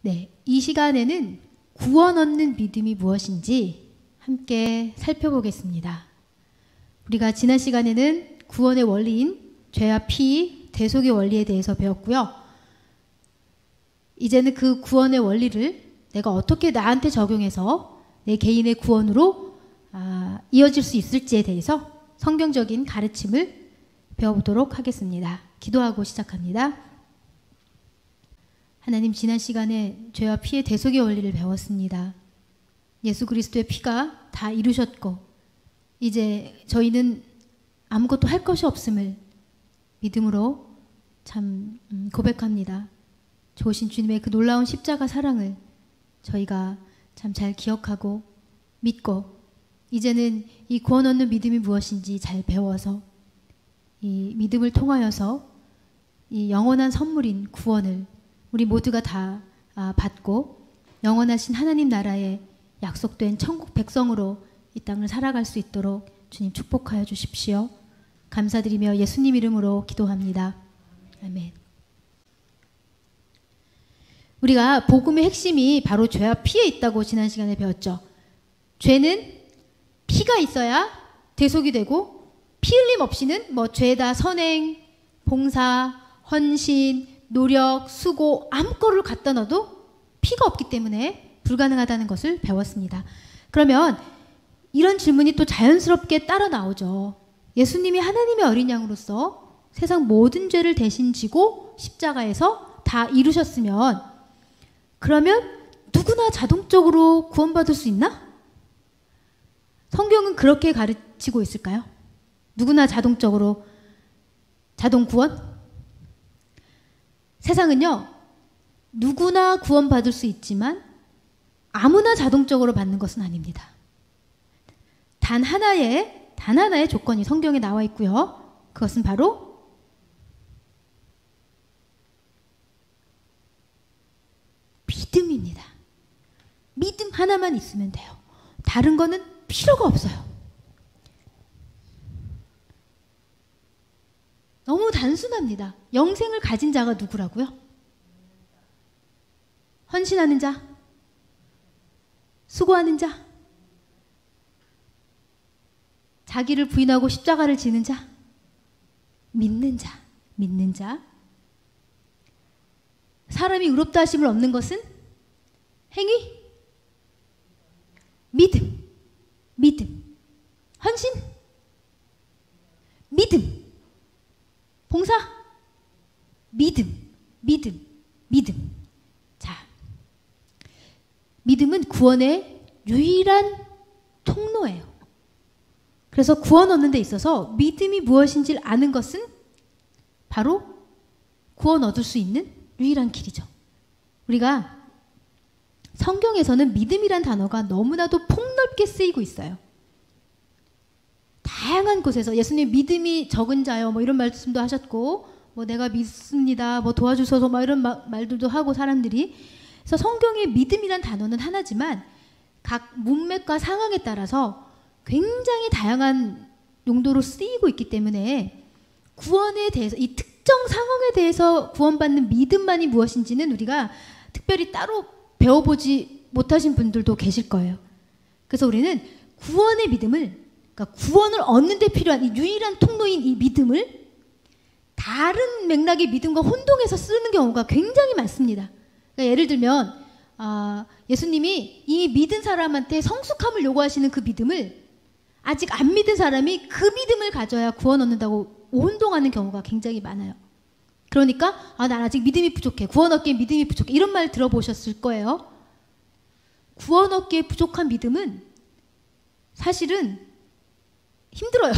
네, 이 시간에는 구원 얻는 믿음이 무엇인지 함께 살펴보겠습니다. 우리가 지난 시간에는 구원의 원리인 죄와 피, 대속의 원리에 대해서 배웠고요. 이제는 그 구원의 원리를 내가 어떻게 나한테 적용해서 내 개인의 구원으로 이어질 수 있을지에 대해서 성경적인 가르침을 배워보도록 하겠습니다. 기도하고 시작합니다. 하나님, 지난 시간에 죄와 피의 대속의 원리를 배웠습니다. 예수 그리스도의 피가 다 이루셨고 이제 저희는 아무것도 할 것이 없음을 믿음으로 참 고백합니다. 좋으신 주님의 그 놀라운 십자가 사랑을 저희가 참 잘 기억하고 믿고 이제는 이 구원 얻는 믿음이 무엇인지 잘 배워서 이 믿음을 통하여서 이 영원한 선물인 구원을 우리 모두가 다 받고 영원하신 하나님 나라에 약속된 천국 백성으로 이 땅을 살아갈 수 있도록 주님 축복하여 주십시오. 감사드리며 예수님 이름으로 기도합니다. 아멘. 우리가 복음의 핵심이 바로 죄와 피에 있다고 지난 시간에 배웠죠. 죄는 피가 있어야 대속이 되고 피 흘림 없이는 뭐 죄다 선행, 봉사, 헌신, 노력, 수고 아무거를 갖다 넣어도 피가 없기 때문에 불가능하다는 것을 배웠습니다. 그러면 이런 질문이 또 자연스럽게 따라 나오죠. 예수님이 하나님의 어린 양으로서 세상 모든 죄를 대신 지고 십자가에서 다 이루셨으면 그러면 누구나 자동적으로 구원받을 수 있나? 성경은 그렇게 가르치고 있을까요? 누구나 자동적으로 자동 구원? 세상은요, 누구나 구원받을 수 있지만 아무나 자동적으로 받는 것은 아닙니다. 단 하나의 조건이 성경에 나와 있고요. 그것은 바로 믿음입니다. 믿음 하나만 있으면 돼요. 다른 거는 필요가 없어요. 너무 단순합니다. 영생을 가진 자가 누구라고요? 헌신하는 자, 수고하는 자, 자기를 부인하고 십자가를 지는 자, 믿는 자. 사람이 의롭다 하심을 얻는 것은 행위, 믿음, 헌신, 믿음, 봉사, 믿음. 자, 믿음은 구원의 유일한 통로예요. 그래서 구원 얻는 데 있어서 믿음이 무엇인지를 아는 것은 바로 구원 얻을 수 있는 유일한 길이죠. 우리가 성경에서는 믿음이란 단어가 너무나도 폭넓게 쓰이고 있어요. 다양한 곳에서 예수님 믿음이 적은 자요 뭐 이런 말씀도 하셨고 뭐 내가 믿습니다 뭐 도와주소서 뭐 이런 말들도 하고 사람들이. 그래서 성경의 믿음이란 단어는 하나지만 각 문맥과 상황에 따라서 굉장히 다양한 용도로 쓰이고 있기 때문에 구원에 대해서 이 특정 상황에 대해서 구원받는 믿음만이 무엇인지는 우리가 특별히 따로 배워보지 못하신 분들도 계실 거예요. 그래서 우리는 구원의 믿음을, 그러니까 구원을 얻는 데 필요한 이 유일한 통로인 이 믿음을 다른 맥락의 믿음과 혼동해서 쓰는 경우가 굉장히 많습니다. 그러니까 예를 들면 예수님이 이미 믿은 사람한테 성숙함을 요구하시는 그 믿음을 아직 안 믿은 사람이 그 믿음을 가져야 구원 얻는다고 혼동하는 경우가 굉장히 많아요. 그러니까 난 아직 믿음이 부족해. 구원 얻기에 믿음이 부족해. 이런 말 들어보셨을 거예요. 구원 얻기에 부족한 믿음은 사실은 힘들어요.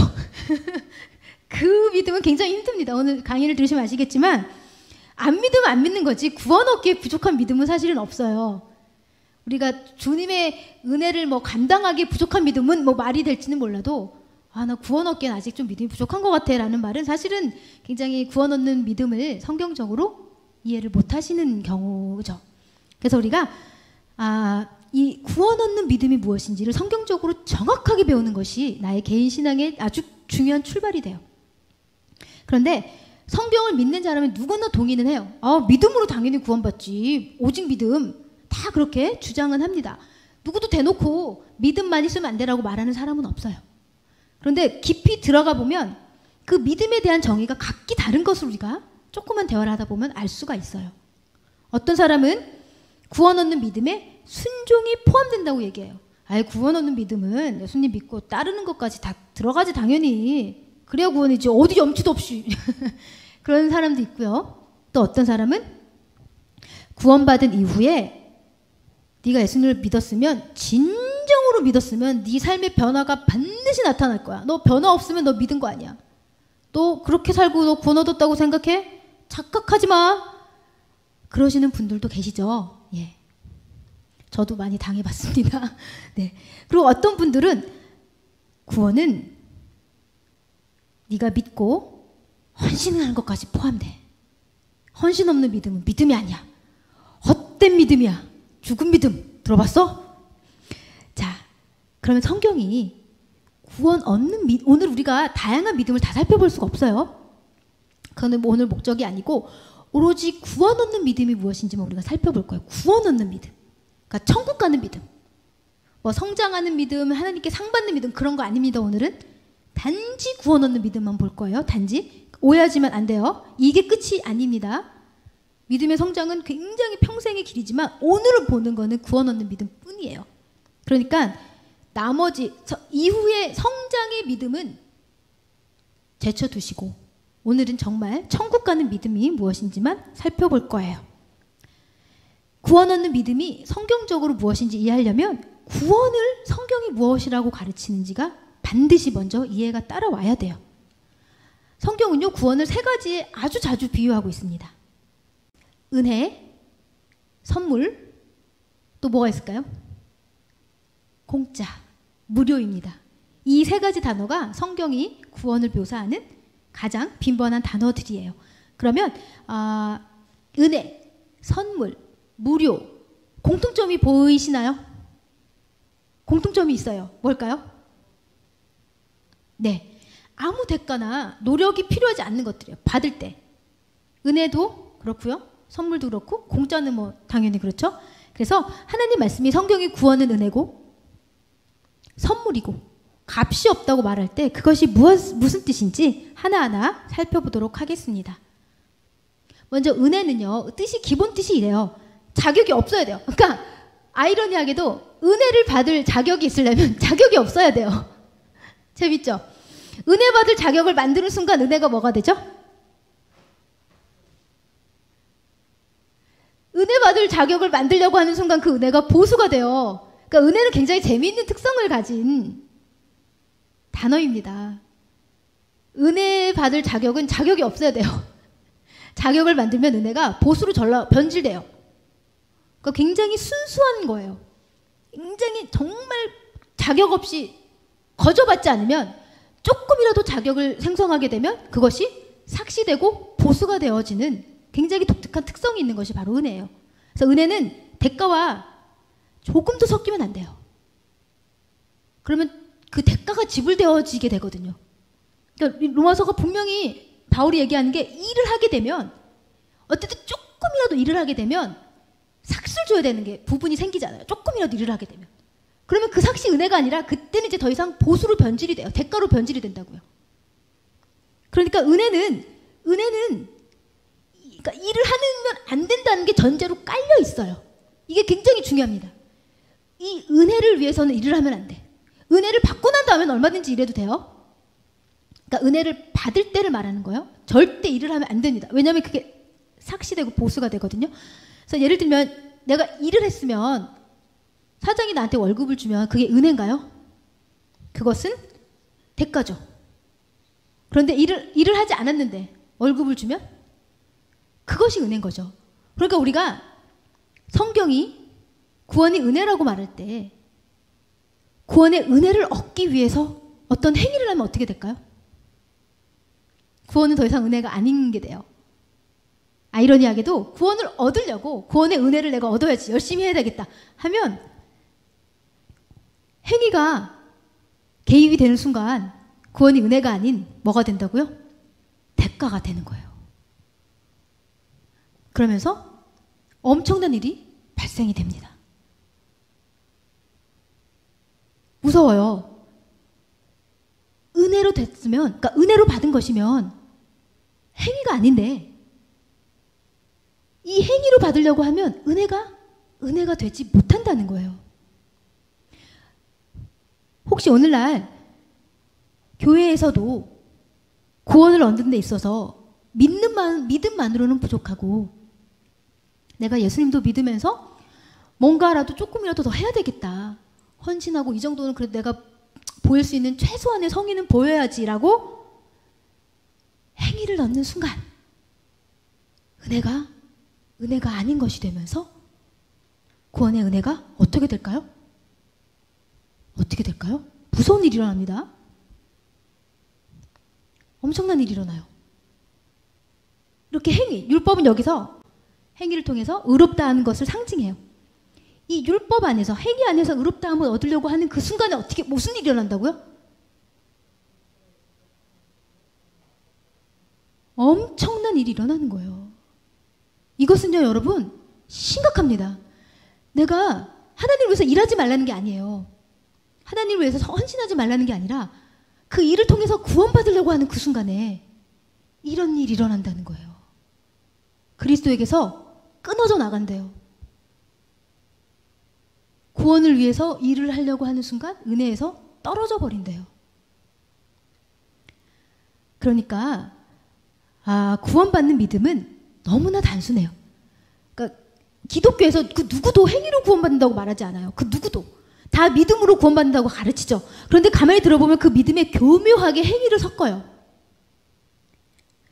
그 믿음은 굉장히 힘듭니다. 오늘 강의를 들으시면 아시겠지만 안 믿으면 안 믿는 거지 구원 얻기에 부족한 믿음은 사실은 없어요. 우리가 주님의 은혜를 뭐 감당하기에 부족한 믿음은 뭐 말이 될지는 몰라도 나 구원 얻기엔 아직 좀 믿음이 부족한 것 같아 라는 말은 사실은 굉장히 구원 얻는 믿음을 성경적으로 이해를 못 하시는 경우죠. 그래서 우리가 이 구원 얻는 믿음이 무엇인지를 성경적으로 정확하게 배우는 것이 나의 개인 신앙의 아주 중요한 출발이 돼요. 그런데 성경을 믿는 사람은 누구나 동의는 해요. 믿음으로 당연히 구원받지. 오직 믿음. 다 그렇게 주장은 합니다. 누구도 대놓고 믿음만 있으면 안 되라고 말하는 사람은 없어요. 그런데 깊이 들어가 보면 그 믿음에 대한 정의가 각기 다른 것을 우리가 조금만 대화를 하다 보면 알 수가 있어요. 어떤 사람은 구원 얻는 믿음에 순종이 포함된다고 얘기해요. 구원 얻는 믿음은 예수님 믿고 따르는 것까지 다 들어가지 당연히. 그래야 구원이지. 어디 염치도 없이. 그런 사람도 있고요. 또 어떤 사람은 구원받은 이후에 네가 예수님을 믿었으면, 진정으로 믿었으면 네 삶의 변화가 반드시 나타날 거야. 너 변화 없으면 너 믿은 거 아니야. 너 그렇게 살고 너 구원 얻었다고 생각해? 착각하지 마. 그러시는 분들도 계시죠. 예. 저도 많이 당해봤습니다. 네. 그리고 어떤 분들은 구원은 네가 믿고 헌신하는 것까지 포함돼. 헌신 없는 믿음은 믿음이 아니야. 헛된 믿음이야. 죽은 믿음. 들어봤어? 자, 그러면 성경이 구원 얻는 오늘 우리가 다양한 믿음을 다 살펴볼 수가 없어요. 그거는 오늘 목적이 아니고 오로지 구원 얻는 믿음이 무엇인지만 우리가 살펴볼 거예요. 구원 얻는 믿음. 그러니까 천국 가는 믿음. 뭐 성장하는 믿음, 하나님께 상 받는 믿음, 그런 거 아닙니다. 오늘은 단지 구원 얻는 믿음만 볼 거예요. 단지. 오해하지만 안 돼요. 이게 끝이 아닙니다. 믿음의 성장은 굉장히 평생의 길이지만 오늘 보는 거는 구원 얻는 믿음 뿐이에요. 그러니까 나머지 이후의 성장의 믿음은 제쳐두시고 오늘은 정말 천국 가는 믿음이 무엇인지만 살펴볼 거예요. 구원 얻는 믿음이 성경적으로 무엇인지 이해하려면 구원을 성경이 무엇이라고 가르치는지가 반드시 먼저 이해가 따라와야 돼요. 성경은요, 구원을 세 가지에 아주 자주 비유하고 있습니다. 은혜, 선물, 또 뭐가 있을까요? 공짜, 무료입니다. 이 세 가지 단어가 성경이 구원을 묘사하는 가장 빈번한 단어들이에요. 그러면 은혜, 선물, 무료, 공통점이 보이시나요? 공통점이 있어요. 뭘까요? 네, 아무 대가나 노력이 필요하지 않는 것들이에요. 받을 때. 은혜도 그렇고요. 선물도 그렇고 공짜는 뭐 당연히 그렇죠. 그래서 하나님 말씀이 성경의 구원은 은혜고 선물이고 값이 없다고 말할 때 그것이 무슨 뜻인지 하나하나 살펴보도록 하겠습니다. 먼저 은혜는요, 기본 뜻이 이래요. 자격이 없어야 돼요. 그러니까 아이러니하게도 은혜를 받을 자격이 있으려면 자격이 없어야 돼요. 재밌죠? 은혜 받을 자격을 만드는 순간 은혜가 뭐가 되죠? 은혜 받을 자격을 만들려고 하는 순간 그 은혜가 보수가 돼요. 그러니까 은혜는 굉장히 재미있는 특성을 가진 단어입니다. 은혜 받을 자격은 자격이 없어야 돼요. 자격을 만들면 은혜가 보수로 변질돼요. 그러니까 굉장히 순수한 거예요. 굉장히 정말 자격 없이 거저받지 않으면 조금이라도 자격을 생성하게 되면 그것이 삭시되고 보수가 되어지는 굉장히 독특한 특성이 있는 것이 바로 은혜예요. 그래서 은혜는 대가와 조금도 섞이면 안 돼요. 그러면 그 대가가 지불되어지게 되거든요. 그러니까 로마서가 분명히 바울이 얘기하는 게 일을 하게 되면 어쨌든 조금이라도 일을 하게 되면 삭스를 줘야 되는 게 부분이 생기잖아요. 조금이라도 일을 하게 되면. 그러면 그 삭시 은혜가 아니라 그때는 이제 더 이상 보수로 변질이 돼요. 대가로 변질이 된다고요. 그러니까 은혜는 그러니까 일을 하면 안 된다는 게 전제로 깔려 있어요. 이게 굉장히 중요합니다. 이 은혜를 위해서는 일을 하면 안 돼. 은혜를 받고 난 다음엔 얼마든지 일해도 돼요. 그러니까 은혜를 받을 때를 말하는 거예요. 절대 일을 하면 안 됩니다. 왜냐하면 그게 삭시되고 보수가 되거든요. 그래서 예를 들면 내가 일을 했으면 사장이 나한테 월급을 주면 그게 은혜인가요? 그것은 대가죠. 그런데 일을 하지 않았는데 월급을 주면 그것이 은혜인 거죠. 그러니까 우리가 성경이 구원이 은혜라고 말할 때 구원의 은혜를 얻기 위해서 어떤 행위를 하면 어떻게 될까요? 구원은 더 이상 은혜가 아닌 게 돼요. 아이러니하게도 구원을 얻으려고 구원의 은혜를 내가 얻어야지, 열심히 해야 되겠다 하면 행위가 개입이 되는 순간 구원이 은혜가 아닌 뭐가 된다고요? 대가가 되는 거예요. 그러면서 엄청난 일이 발생이 됩니다. 무서워요. 은혜로 됐으면, 그러니까 은혜로 받은 것이면 행위가 아닌데 이 행위로 받으려고 하면 은혜가 되지 못한다는 거예요. 혹시 오늘날 교회에서도 구원을 얻는 데 있어서 믿음만으로는 부족하고 내가 예수님도 믿으면서 뭔가라도 조금이라도 더 해야 되겠다. 헌신하고 이 정도는 그래도 내가 보일 수 있는 최소한의 성의는 보여야지라고 행위를 넣는 순간 은혜가 아닌 것이 되면서 구원의 은혜가 어떻게 될까요? 어떻게 될까요? 무서운 일이 일어납니다. 엄청난 일이 일어나요. 이렇게 율법은 여기서 행위를 통해서 의롭다 하는 것을 상징해요. 이 율법 안에서, 행위 안에서 의롭다함을 얻으려고 하는 그 순간에 무슨 일이 일어난다고요? 엄청난 일이 일어나는 거예요. 이것은요, 여러분, 심각합니다. 내가 하나님을 위해서 일하지 말라는 게 아니에요. 하나님을 위해서 헌신하지 말라는 게 아니라 그 일을 통해서 구원받으려고 하는 그 순간에 이런 일이 일어난다는 거예요. 그리스도에게서 끊어져 나간대요. 구원을 위해서 일을 하려고 하는 순간 은혜에서 떨어져 버린대요. 그러니까 구원받는 믿음은 너무나 단순해요. 그러니까 기독교에서 그 누구도 행위로 구원받는다고 말하지 않아요. 그 누구도. 다 믿음으로 구원받는다고 가르치죠. 그런데 가만히 들어보면 그 믿음에 교묘하게 행위를 섞어요.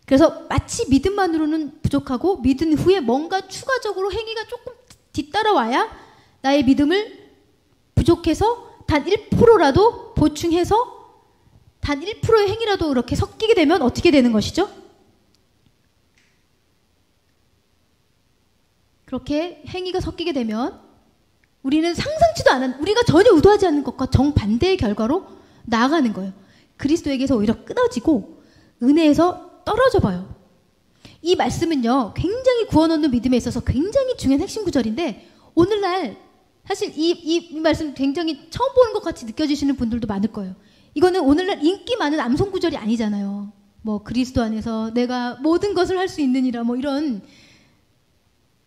그래서 마치 믿음만으로는 부족하고 믿은 후에 뭔가 추가적으로 행위가 조금 뒤따라와야 나의 믿음을 부족해서 단 1%라도 보충해서 단 1%의 행위라도 이렇게 섞이게 되면 어떻게 되는 것이죠? 그렇게 행위가 섞이게 되면 우리는 상상치도 않은, 우리가 전혀 의도하지 않는 것과 정반대의 결과로 나아가는 거예요. 그리스도에게서 오히려 끊어지고 은혜에서 떨어져 봐요. 이 말씀은요, 굉장히 구원 얻는 믿음에 있어서 굉장히 중요한 핵심 구절인데 오늘날 사실 이 말씀 굉장히 처음 보는 것 같이 느껴지시는 분들도 많을 거예요. 이거는 오늘날 인기 많은 암송 구절이 아니잖아요. 뭐 그리스도 안에서 내가 모든 것을 할 수 있느니라 뭐 이런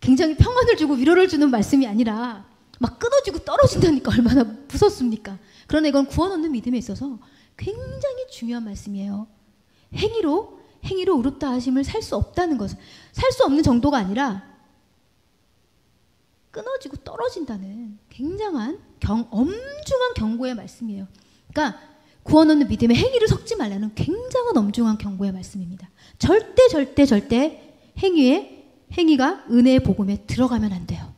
굉장히 평안을 주고 위로를 주는 말씀이 아니라 막 끊어지고 떨어진다니까 얼마나 무섭습니까? 그러나 이건 구원 얻는 믿음에 있어서 굉장히 중요한 말씀이에요. 행위로 의롭다 하심을 살 수 없다는 것을, 살 수 없는 정도가 아니라 끊어지고 떨어진다는 굉장한 엄중한 경고의 말씀이에요. 그러니까 구원 얻는 믿음에 행위를 섞지 말라는 굉장한 엄중한 경고의 말씀입니다. 절대 행위가 은혜의 복음에 들어가면 안 돼요.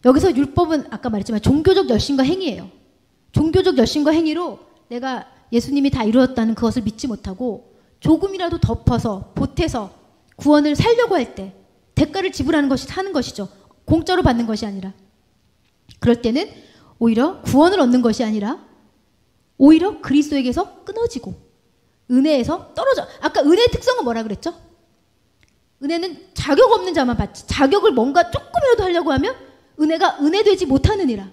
여기서 율법은 아까 말했지만 종교적 열심과 행위예요. 종교적 열심과 행위로 내가 예수님이 다 이루었다는 그것을 믿지 못하고 조금이라도 덮어서 보태서 구원을 살려고 할 때 대가를 지불하는 것이 사는 것이죠. 공짜로 받는 것이 아니라. 그럴 때는 오히려 구원을 얻는 것이 아니라 오히려 그리스도에게서 끊어지고 은혜에서 떨어져. 아까 은혜의 특성은 뭐라 그랬죠? 은혜는 자격 없는 자만 받지. 자격을 뭔가 조금이라도 하려고 하면 은혜가 은혜되지 못하느니라.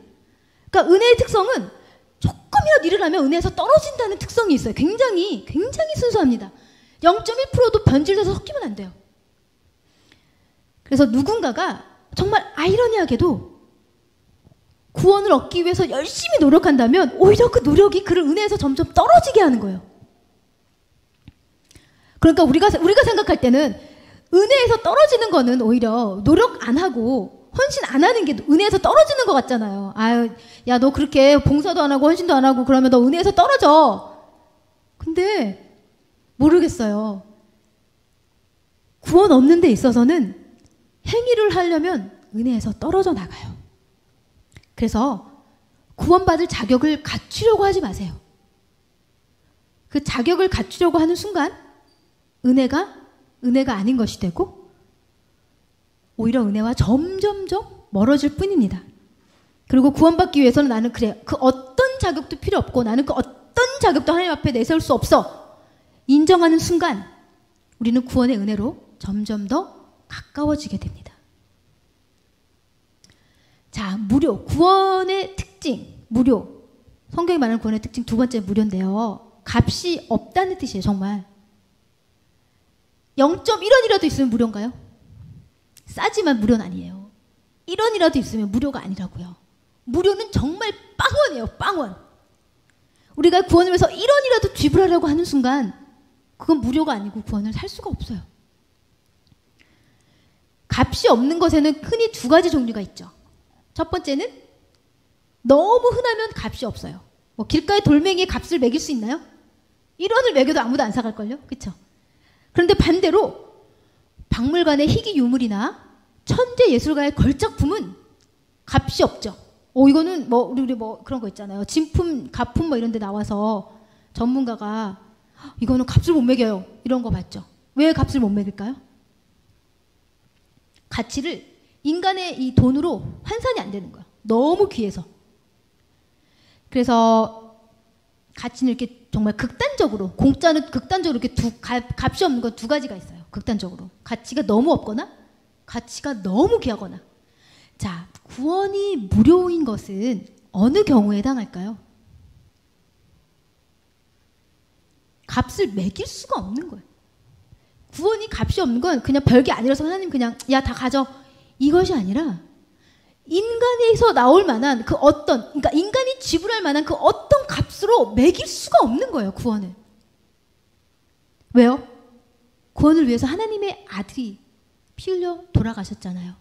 그러니까 은혜의 특성은 조금이라도 일을 하면 은혜에서 떨어진다는 특성이 있어요. 굉장히 순수합니다. 0.1%도 변질돼서 섞이면 안 돼요. 그래서 누군가가 정말 아이러니하게도 구원을 얻기 위해서 열심히 노력한다면 오히려 그 노력이 그를 은혜에서 점점 떨어지게 하는 거예요. 그러니까 우리가 생각할 때는 은혜에서 떨어지는 거는 오히려 노력 안 하고 헌신 안 하는 게 은혜에서 떨어지는 것 같잖아요. 아유, 야, 너 그렇게 봉사도 안 하고 헌신도 안 하고 그러면 너 은혜에서 떨어져. 근데 모르겠어요. 구원 얻는 데 있어서는 행위를 하려면 은혜에서 떨어져 나가요. 그래서 구원받을 자격을 갖추려고 하지 마세요. 그 자격을 갖추려고 하는 순간 은혜가 아닌 것이 되고 오히려 은혜와 점점점 멀어질 뿐입니다. 그리고 구원받기 위해서는 나는 그래, 그 어떤 자격도 필요 없고 나는 그 어떤 자격도 하나님 앞에 내세울 수 없어 인정하는 순간 우리는 구원의 은혜로 점점 더 가까워지게 됩니다. 자, 무료. 구원의 특징, 무료. 성경이 말하는 구원의 특징 두 번째 무료인데요. 값이 없다는 뜻이에요, 정말. 0.1원이라도 있으면 무료인가요? 싸지만 무료는 아니에요. 1원이라도 있으면 무료가 아니라고요. 무료는 정말 빵원이에요, 빵원. 우리가 구원을 위해서 1원이라도 지불하려고 하는 순간 그건 무료가 아니고 구원을 살 수가 없어요. 값이 없는 것에는 흔히 두 가지 종류가 있죠. 첫 번째는 너무 흔하면 값이 없어요. 뭐 길가의 돌멩이의 값을 매길 수 있나요? 1원을 매겨도 아무도 안 사갈걸요? 그렇죠? 그런데 반대로 박물관의 희귀 유물이나 천재 예술가의 걸작품은 값이 없죠. 이거는 뭐 우리 뭐 그런 거 있잖아요. 진품, 가품 뭐 이런 데 나와서 전문가가 이거는 값을 못 매겨요. 이런 거 봤죠. 왜 값을 못 매길까요? 가치를 인간의 이 돈으로 환산이 안 되는 거야. 너무 귀해서. 그래서 가치는 이렇게 정말 극단적으로, 공짜는 극단적으로 이렇게 값이 없는 건 두 가지가 있어요. 극단적으로. 가치가 너무 없거나 가치가 너무 귀하거나. 자, 구원이 무료인 것은 어느 경우에 해당할까요? 값을 매길 수가 없는 거예요. 구원이 값이 없는 건 그냥 별게 아니라서 하나님 그냥 야, 다 가져. 이것이 아니라 인간에서 나올 만한 그 어떤, 그러니까 인간이 지불할 만한 그 어떤 값으로 매길 수가 없는 거예요, 구원을. 왜요? 구원을 위해서 하나님의 아들이 피 흘려 돌아가셨잖아요.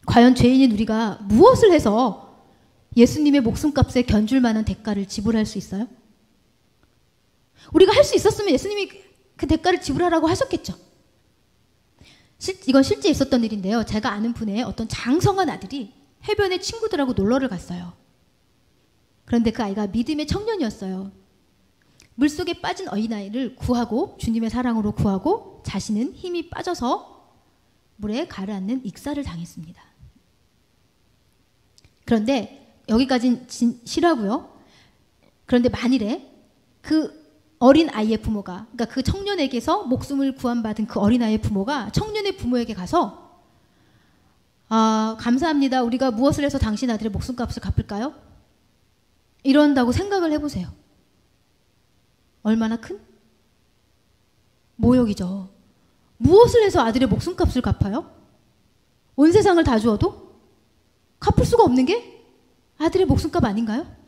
과연 죄인인 우리가 무엇을 해서 예수님의 목숨값에 견줄 만한 대가를 지불할 수 있어요? 우리가 할 수 있었으면 예수님이 그 대가를 지불하라고 하셨겠죠. 이건 실제 있었던 일인데요. 제가 아는 분의 어떤 장성한 아들이 해변에 친구들하고 놀러를 갔어요. 그런데 그 아이가 믿음의 청년이었어요. 물속에 빠진 어린아이를 구하고 주님의 사랑으로 구하고 자신은 힘이 빠져서 물에 가라앉는 익사를 당했습니다. 그런데 여기까지는 실화고요. 그런데 만일에 그 어린 아이의 부모가, 그러니까 그 청년에게서 목숨을 구원받은 그 어린 아이의 부모가 청년의 부모에게 가서 감사합니다. 우리가 무엇을 해서 당신 아들의 목숨값을 갚을까요? 이런다고 생각을 해보세요. 얼마나 큰 모욕이죠. 무엇을 해서 아들의 목숨값을 갚아요? 온 세상을 다 주어도 갚을 수가 없는 게 아들의 목숨값 아닌가요?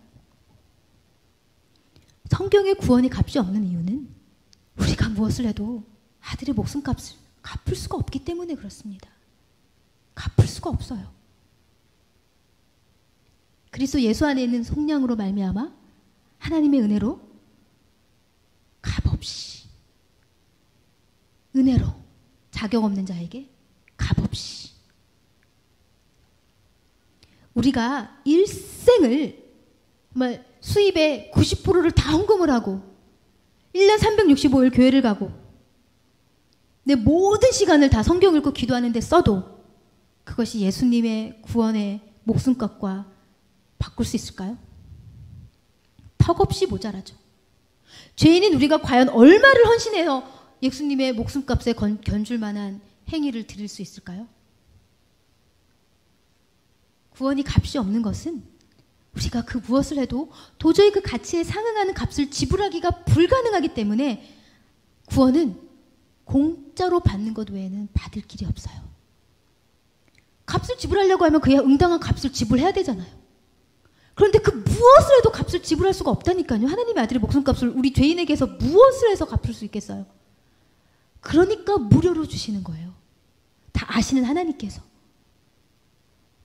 성경의 구원이 값이 없는 이유는 우리가 무엇을 해도 아들의 목숨값을 갚을 수가 없기 때문에 그렇습니다. 갚을 수가 없어요. 그리스도 예수 안에 있는 속량으로 말미암아 하나님의 은혜로 값없이, 은혜로 자격 없는 자에게 값없이 우리가 일생을 정말 수입의 90%를 다 헌금을 하고 1년 365일 교회를 가고 내 모든 시간을 다 성경 읽고 기도하는 데 써도 그것이 예수님의 구원의 목숨값과 바꿀 수 있을까요? 턱없이 모자라죠. 죄인인 우리가 과연 얼마를 헌신해서 예수님의 목숨값에 견줄 만한 행위를 드릴 수 있을까요? 구원이 값이 없는 것은 우리가 그 무엇을 해도 도저히 그 가치에 상응하는 값을 지불하기가 불가능하기 때문에 구원은 공짜로 받는 것 외에는 받을 길이 없어요. 값을 지불하려고 하면 그야 응당한 값을 지불해야 되잖아요. 그런데 그 무엇을 해도 값을 지불할 수가 없다니까요. 하나님의 아들의 목숨값을 우리 죄인에게서 무엇을 해서 갚을 수 있겠어요? 그러니까 무료로 주시는 거예요. 다 아시는 하나님께서.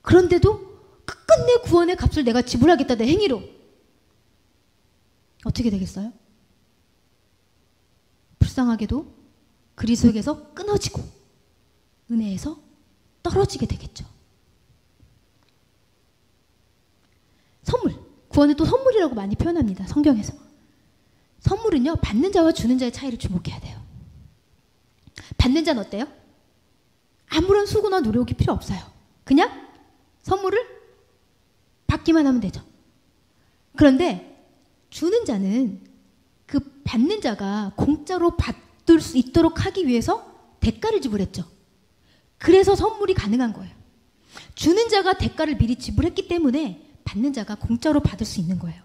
그런데도 끝끝내 구원의 값을 내가 지불하겠다 내 행위로 어떻게 되겠어요? 불쌍하게도 그리스도에게서 끊어지고 은혜에서 떨어지게 되겠죠. 선물, 구원은 또 선물이라고 많이 표현합니다. 성경에서. 선물은요, 받는 자와 주는 자의 차이를 주목해야 돼요. 받는 자는 어때요? 아무런 수고나 노력이 필요 없어요. 그냥 선물을 받기만 하면 되죠. 그런데 주는 자는 그 받는 자가 공짜로 받을 수 있도록 하기 위해서 대가를 지불했죠. 그래서 선물이 가능한 거예요. 주는 자가 대가를 미리 지불했기 때문에 받는 자가 공짜로 받을 수 있는 거예요.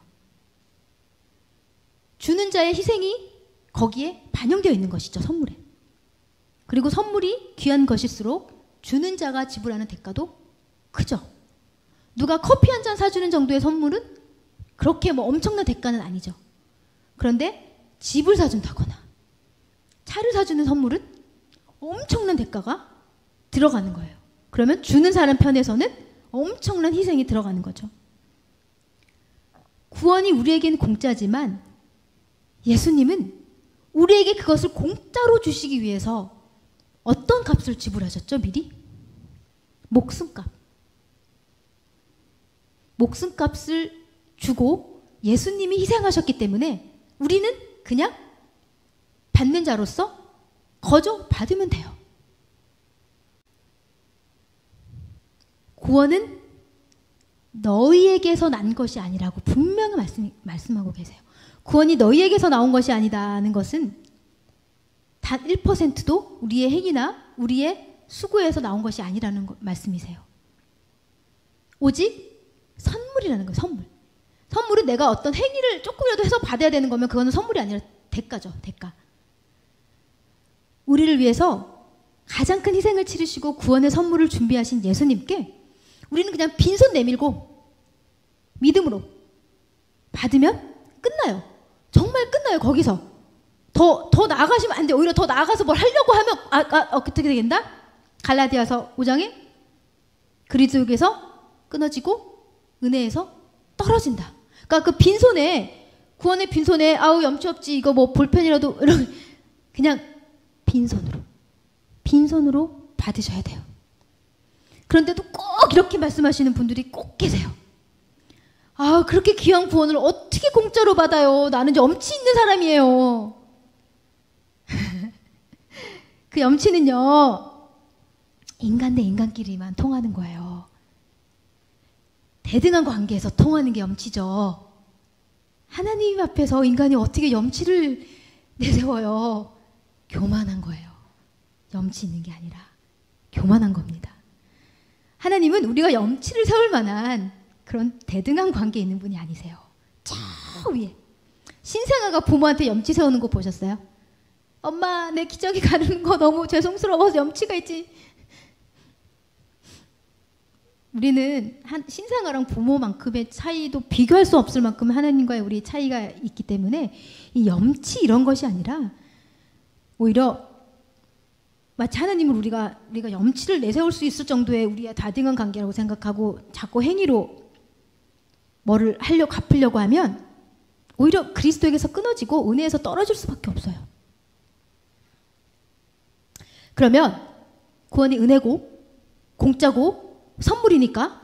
주는 자의 희생이 거기에 반영되어 있는 것이죠, 선물에. 그리고 선물이 귀한 것일수록 주는 자가 지불하는 대가도 크죠. 누가 커피 한 잔 사주는 정도의 선물은 그렇게 뭐 엄청난 대가는 아니죠. 그런데 집을 사준다거나 차를 사주는 선물은 엄청난 대가가 들어가는 거예요. 그러면 주는 사람 편에서는 엄청난 희생이 들어가는 거죠. 구원이 우리에겐 공짜지만 예수님은 우리에게 그것을 공짜로 주시기 위해서 어떤 값을 지불하셨죠, 미리? 목숨값. 목숨값을 주고 예수님이 희생하셨기 때문에 우리는 그냥 받는 자로서 거저 받으면 돼요. 구원은 너희에게서 난 것이 아니라고 분명히 말씀하고 계세요. 구원이 너희에게서 나온 것이 아니다는 것은 단 1%도 우리의 행위나 우리의 수고에서 나온 것이 아니라는 말씀이세요. 오직 선물이라는 거예요. 선물. 선물은 내가 어떤 행위를 조금이라도 해서 받아야 되는 거면 그거는 선물이 아니라 대가죠. 대가. 우리를 위해서 가장 큰 희생을 치르시고 구원의 선물을 준비하신 예수님께 우리는 그냥 빈손 내밀고 믿음으로 받으면 끝나요. 정말 끝나요. 거기서. 더 나아가시면 안 돼요. 오히려 더 나아가서 뭘 하려고 하면 어떻게 되겠나? 갈라디아서 5장에 그리스도에게서 끊어지고 은혜에서 떨어진다. 그러니까 그 빈손에 구원의 빈손에 아우 염치 없지 이거 뭐 볼펜이라도 이런 그냥 빈손으로 받으셔야 돼요. 그런데도 꼭 이렇게 말씀하시는 분들이 꼭 계세요. 아, 그렇게 귀한 구원을 어떻게 공짜로 받아요? 나는 염치 있는 사람이에요. 그 염치는요, 인간 대 인간끼리만 통하는 거예요. 대등한 관계에서 통하는 게 염치죠. 하나님 앞에서 인간이 어떻게 염치를 내세워요? 교만한 거예요. 염치 있는 게 아니라 교만한 겁니다. 하나님은 우리가 염치를 세울 만한 그런 대등한 관계에 있는 분이 아니세요. 저 위에. 신생아가 부모한테 염치 세우는 거 보셨어요? 엄마, 내 기저귀 가르는 거 너무 죄송스러워서 염치가 있지. 우리는 신생아랑 부모만큼의 차이도 비교할 수 없을 만큼 하나님과의 우리 차이가 있기 때문에 이 염치 이런 것이 아니라 오히려 마치 하나님을 우리가 염치를 내세울 수 있을 정도의 우리의 다등한 관계라고 생각하고 자꾸 행위로 뭐를 갚으려고 하면 오히려 그리스도에게서 끊어지고 은혜에서 떨어질 수밖에 없어요. 그러면 구원이 은혜고 공짜고 선물이니까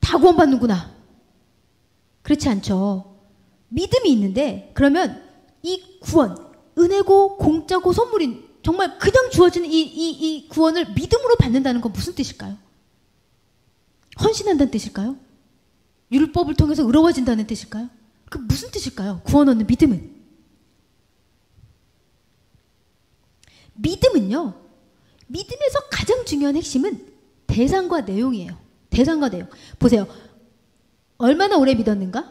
다 구원받는구나. 그렇지 않죠. 믿음이 있는데 그러면 이 구원, 은혜고 공짜고 선물인 정말 그냥 주어지는 이 구원을 믿음으로 받는다는 건 무슨 뜻일까요? 헌신한다는 뜻일까요? 율법을 통해서 의로워진다는 뜻일까요? 그 무슨 뜻일까요? 구원 얻는 믿음은. 믿음은요. 믿음에서 가장 중요한 핵심은 대상과 내용이에요. 대상과 내용. 보세요. 얼마나 오래 믿었는가?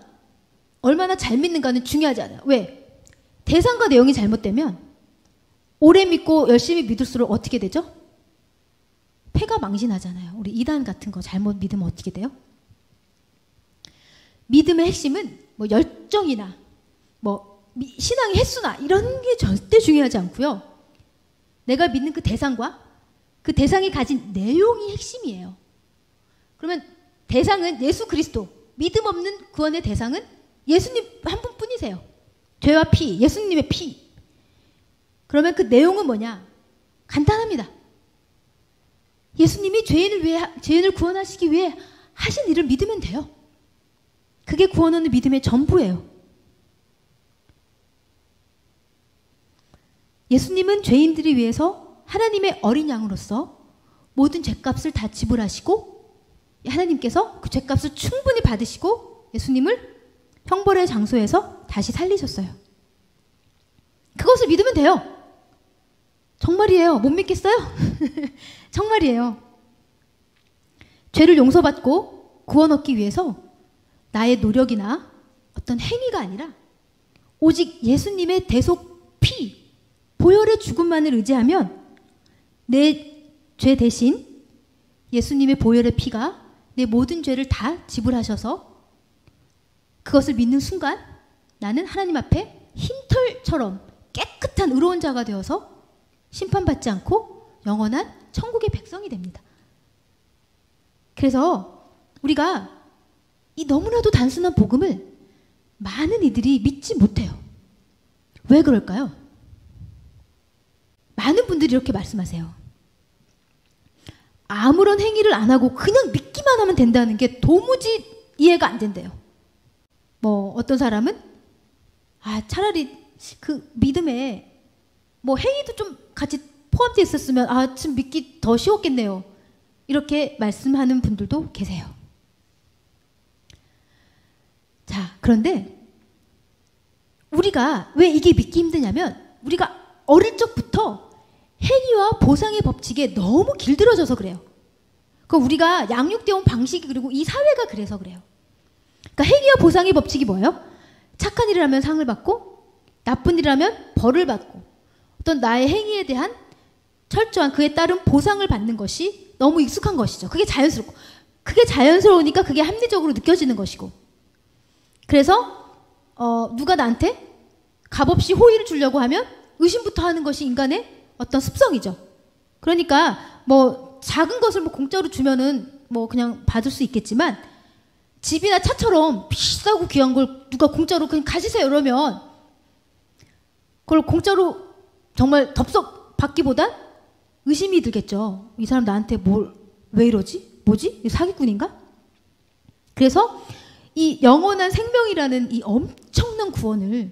얼마나 잘 믿는가는 중요하지 않아요. 왜? 대상과 내용이 잘못되면 오래 믿고 열심히 믿을수록 어떻게 되죠? 패가 망신하잖아요. 우리 이단 같은 거 잘못 믿으면 어떻게 돼요? 믿음의 핵심은 뭐 열정이나 뭐 신앙의 횟수나 이런 게 절대 중요하지 않고요. 내가 믿는 그 대상과 그 대상이 가진 내용이 핵심이에요. 그러면 대상은 예수 그리스도, 믿음 없는 구원의 대상은 예수님 한 분뿐이세요. 죄와 피, 예수님의 피. 그러면 그 내용은 뭐냐? 간단합니다. 예수님이 죄인을 구원하시기 위해 하신 일을 믿으면 돼요. 그게 구원 얻는 믿음의 전부예요. 예수님은 죄인들이 위해서 하나님의 어린 양으로서 모든 죄값을 다 지불하시고 하나님께서 그 죄값을 충분히 받으시고 예수님을 형벌의 장소에서 다시 살리셨어요. 그것을 믿으면 돼요. 정말이에요. 못 믿겠어요? 정말이에요. 죄를 용서받고 구원 얻기 위해서 나의 노력이나 어떤 행위가 아니라 오직 예수님의 대속 피, 보혈의 죽음만을 의지하면 내 죄 대신 예수님의 보혈의 피가 내 모든 죄를 다 지불하셔서 그것을 믿는 순간 나는 하나님 앞에 흰털처럼 깨끗한 의로운 자가 되어서 심판받지 않고 영원한 천국의 백성이 됩니다. 그래서 우리가 이 너무나도 단순한 복음을 많은 이들이 믿지 못해요. 왜 그럴까요? 많은 분들이 이렇게 말씀하세요. 아무런 행위를 안 하고 그냥 믿기만 하면 된다는 게 도무지 이해가 안 된대요. 뭐 어떤 사람은 차라리 그 믿음에 뭐 행위도 좀 같이 포함되어 있었으면 좀 믿기 더 쉬웠겠네요. 이렇게 말씀하는 분들도 계세요. 자, 그런데 우리가 왜 이게 믿기 힘드냐면 우리가 어릴 적부터 행위와 보상의 법칙에 너무 길들여져서 그래요. 그럼 우리가 양육되어 온 방식이 그리고 이 사회가 그래서 그래요. 그러니까 행위와 보상의 법칙이 뭐예요? 착한 일을 하면 상을 받고 나쁜 일을 하면 벌을 받고 어떤 나의 행위에 대한 철저한 그에 따른 보상을 받는 것이 너무 익숙한 것이죠. 그게 자연스럽고 그게 자연스러우니까 그게 합리적으로 느껴지는 것이고 그래서 누가 나한테 값없이 호의를 주려고 하면 의심부터 하는 것이 인간의 어떤 습성이죠. 그러니까 뭐 작은 것을 뭐 공짜로 주면은 뭐 그냥 받을 수 있겠지만 집이나 차처럼 비싸고 귀한 걸 누가 공짜로 그냥 가지세요 이러면 그걸 공짜로 정말 덥석 받기보단 의심이 들겠죠. 이 사람 나한테 왜 이러지? 뭐지? 사기꾼인가? 그래서 이 영원한 생명이라는 이 엄청난 구원을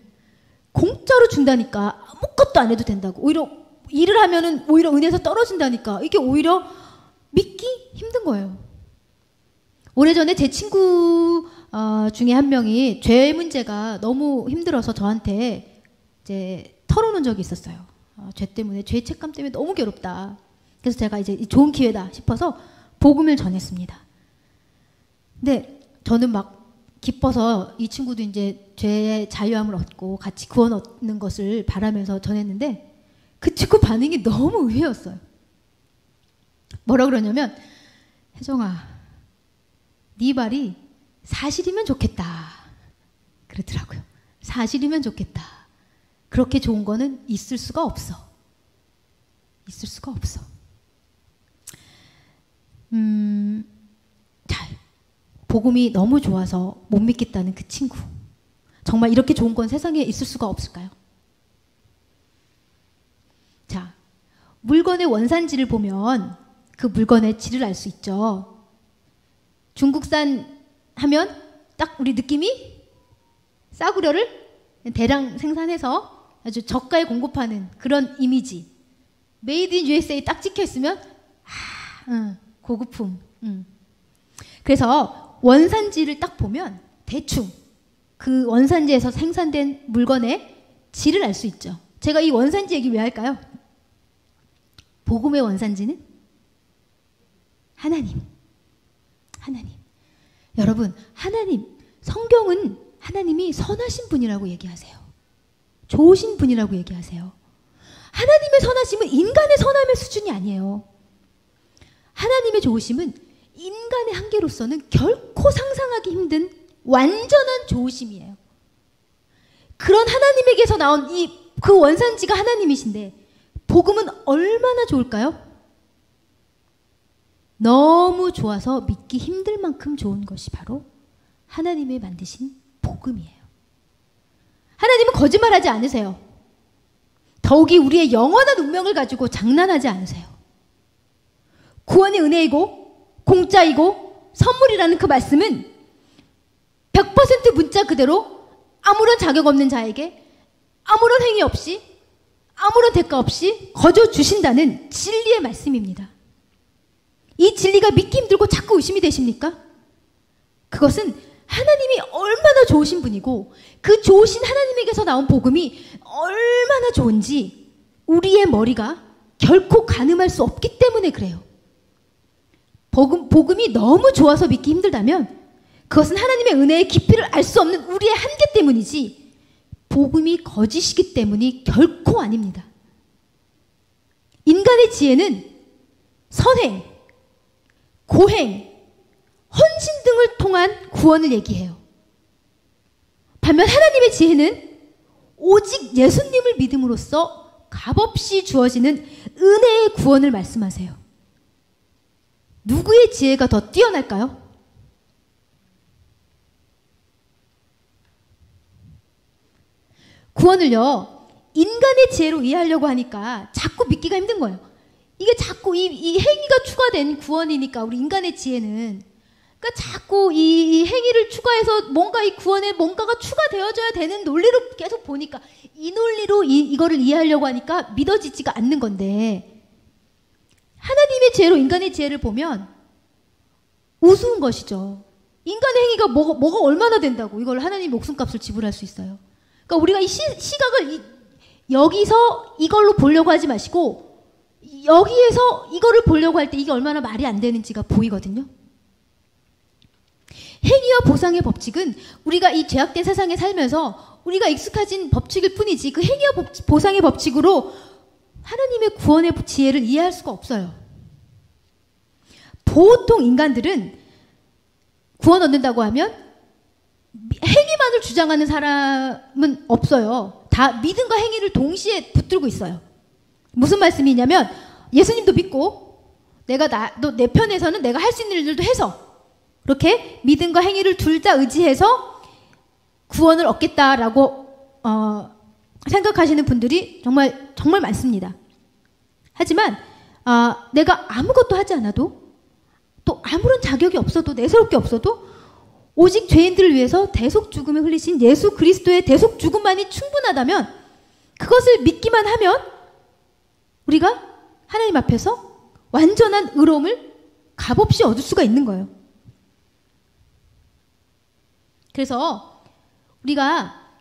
공짜로 준다니까 아무것도 안 해도 된다고 오히려 일을 하면은 오히려 은혜에서 떨어진다니까 이게 오히려 믿기 힘든 거예요. 오래전에 제 친구 중에 한 명이 죄 문제가 너무 힘들어서 저한테 이제 털어놓은 적이 있었어요. 죄 때문에 죄 책감 때문에 너무 괴롭다. 그래서 제가 이제 좋은 기회다 싶어서 복음을 전했습니다. 근데 저는 막 기뻐서 이 친구도 이제 죄의 자유함을 얻고 같이 구원 얻는 것을 바라면서 전했는데 그 친구 반응이 너무 의외였어요. 뭐라 그러냐면 혜정아 네 말이 사실이면 좋겠다 그러더라고요. 사실이면 좋겠다. 그렇게 좋은 거는 있을 수가 없어. 있을 수가 없어. 자, 복음이 너무 좋아서 못 믿겠다는 그 친구 정말 이렇게 좋은 건 세상에 있을 수가 없을까요? 자, 물건의 원산지를 보면 그 물건의 질을 알 수 있죠. 중국산 하면 딱 우리 느낌이 싸구려를 대량 생산해서 아주 저가에 공급하는 그런 이미지. 메이드 인 USA 딱 찍혀 있으면 고급품. 그래서 원산지를 딱 보면 대충 그 원산지에서 생산된 물건의 질을 알 수 있죠. 제가 이 원산지 얘기 왜 할까요? 복음의 원산지는 하나님. 하나님. 여러분, 하나님, 성경은 하나님이 선하신 분이라고 얘기하세요. 좋으신 분이라고 얘기하세요. 하나님의 선하심은 인간의 선함의 수준이 아니에요. 하나님의 좋으심은 인간의 한계로서는 결코 상상하기 힘든 완전한 좋으심이에요. 그런 하나님에게서 나온 그 원산지가 하나님이신데 복음은 얼마나 좋을까요? 너무 좋아서 믿기 힘들 만큼 좋은 것이 바로 하나님이 만드신 복음이에요. 하나님은 거짓말하지 않으세요. 더욱이 우리의 영원한 운명을 가지고 장난하지 않으세요. 구원의 은혜이고 공짜이고 선물이라는 그 말씀은 100% 문자 그대로 아무런 자격 없는 자에게 아무런 행위 없이 아무런 대가 없이 거저 주신다는 진리의 말씀입니다. 이 진리가 믿기 힘들고 자꾸 의심이 되십니까? 그것은 하나님이 얼마나 좋으신 분이고 그 좋으신 하나님에게서 나온 복음이 얼마나 좋은지 우리의 머리가 결코 가늠할 수 없기 때문에 그래요. 복음이 너무 좋아서 믿기 힘들다면 그것은 하나님의 은혜의 깊이를 알 수 없는 우리의 한계 때문이지 복음이 거짓이기 때문이 결코 아닙니다. 인간의 지혜는 선행, 고행, 헌신 등을 통한 구원을 얘기해요. 반면 하나님의 지혜는 오직 예수님을 믿음으로써 값없이 주어지는 은혜의 구원을 말씀하세요. 누구의 지혜가 더 뛰어날까요? 구원을요, 인간의 지혜로 이해하려고 하니까 자꾸 믿기가 힘든 거예요. 이게 자꾸 이 행위가 추가된 구원이니까 우리 인간의 지혜는 그러니까 자꾸 이 행위를 추가해서 뭔가 이 구원에 뭔가가 추가되어져야 되는 논리로 계속 보니까 이 논리로 이거를 이해하려고 하니까 믿어지지가 않는 건데 하나님의 지혜로 인간의 지혜를 보면 우스운 것이죠. 인간의 행위가 뭐가 얼마나 된다고 이걸 하나님 목숨값을 지불할 수 있어요. 그러니까 우리가 이 시각을 여기서 이걸로 보려고 하지 마시고 여기에서 이거를 보려고 할 때 이게 얼마나 말이 안 되는지가 보이거든요. 행위와 보상의 법칙은 우리가 이 죄악된 세상에 살면서 우리가 익숙해진 법칙일 뿐이지 그 행위와 보상의 법칙으로 하나님의 구원의 지혜를 이해할 수가 없어요. 보통 인간들은 구원 얻는다고 하면 행위만을 주장하는 사람은 없어요. 다 믿음과 행위를 동시에 붙들고 있어요. 무슨 말씀이냐면 예수님도 믿고 너 내 편에서는 내가 할 수 있는 일들도 해서 그렇게 믿음과 행위를 둘 다 의지해서 구원을 얻겠다라고 생각하시는 분들이 정말 정말 많습니다. 하지만 내가 아무것도 하지 않아도 또 아무런 자격이 없어도 내세울 게 없어도 오직 죄인들을 위해서 대속 죽음을 흘리신 예수 그리스도의 대속 죽음만이 충분하다면 그것을 믿기만 하면 우리가 하나님 앞에서 완전한 의로움을 값없이 얻을 수가 있는 거예요. 그래서 우리가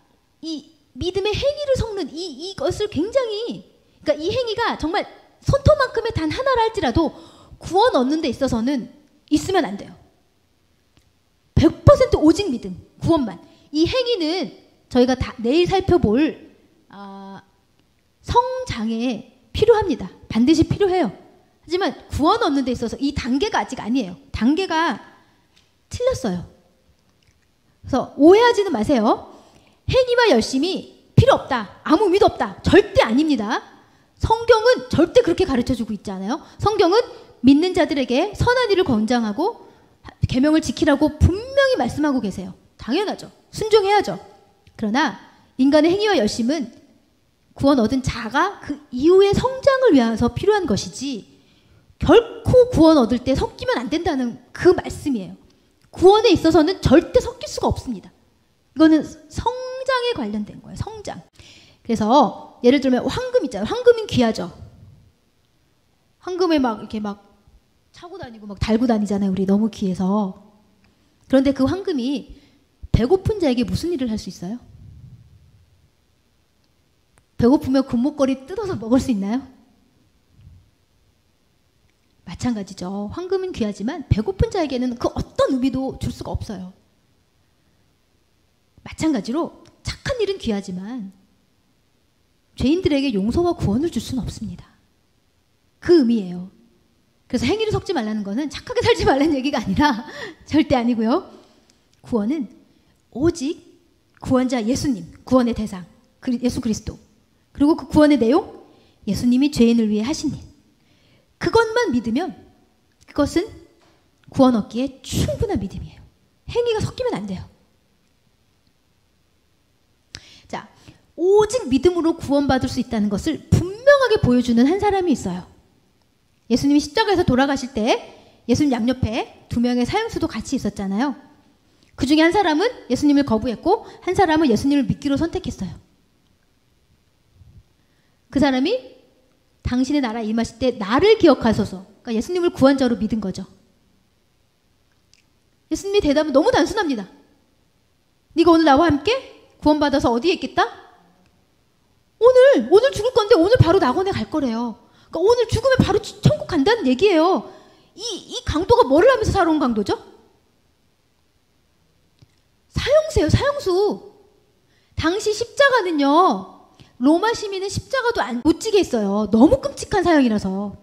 이 믿음의 행위를 섞는 이것을 굉장히 그러니까 이 행위가 정말 손톱만큼의 단 하나라 할지라도 구원 얻는 데 있어서는 있으면 안 돼요. 100% 오직 믿음, 구원만. 이 행위는 저희가 내일 살펴볼 성장에 필요합니다. 반드시 필요해요. 하지만 구원 얻는 데 있어서 이 단계가 아직 아니에요. 단계가 틀렸어요. 그래서 오해하지는 마세요. 행위와 열심이 필요 없다. 아무 의미도 없다. 절대 아닙니다. 성경은 절대 그렇게 가르쳐주고 있지 않아요. 성경은 믿는 자들에게 선한 일을 권장하고 계명을 지키라고 분명히 말씀하고 계세요. 당연하죠. 순종해야죠. 그러나 인간의 행위와 열심은 구원 얻은 자가 그 이후의 성장을 위해서 필요한 것이지 결코 구원 얻을 때 섞이면 안 된다는 그 말씀이에요. 구원에 있어서는 절대 섞일 수가 없습니다. 이거는 성장에 관련된 거예요. 성장. 그래서 예를 들면 황금 있잖아요. 황금은 귀하죠. 황금에 막 이렇게 막 차고 다니고 막 달고 다니잖아요. 우리 너무 귀해서. 그런데 그 황금이 배고픈 자에게 무슨 일을 할 수 있어요? 배고프면 금목걸이 뜯어서 먹을 수 있나요? 마찬가지죠. 황금은 귀하지만 배고픈 자에게는 그 어떤 의미도 줄 수가 없어요. 마찬가지로 착한 일은 귀하지만 죄인들에게 용서와 구원을 줄 수는 없습니다. 그 의미예요. 그래서 행위를 섞지 말라는 거는 착하게 살지 말라는 얘기가 아니라 절대 아니고요. 구원은 오직 구원자 예수님, 구원의 대상, 예수 그리스도. 그리고 그 구원의 내용, 예수님이 죄인을 위해 하신 일. 그것만 믿으면 그것은 구원 얻기에 충분한 믿음이에요. 행위가 섞이면 안 돼요. 자, 오직 믿음으로 구원받을 수 있다는 것을 분명하게 보여주는 한 사람이 있어요. 예수님이 십자가에서 돌아가실 때 예수님 양옆에 2명의 사형수도 같이 있었잖아요. 그 중에 한 사람은 예수님을 거부했고 한 사람은 예수님을 믿기로 선택했어요. 그 사람이 당신의 나라에 임하실 때 나를 기억하소서. 그러니까 예수님을 구원자로 믿은 거죠. 예수님의 대답은 너무 단순합니다. 네가 오늘 나와 함께 구원받아서 어디에 있겠다? 오늘 죽을 건데 오늘 바로 낙원에 갈 거래요. 그러니까 오늘 죽으면 바로 천국 간다는 얘기예요. 이 강도가 뭐를 하면서 살아온 강도죠? 사형수예요, 사형수. 당시 십자가는요, 로마 시민은 십자가도 못 지게 했어요. 너무 끔찍한 사형이라서.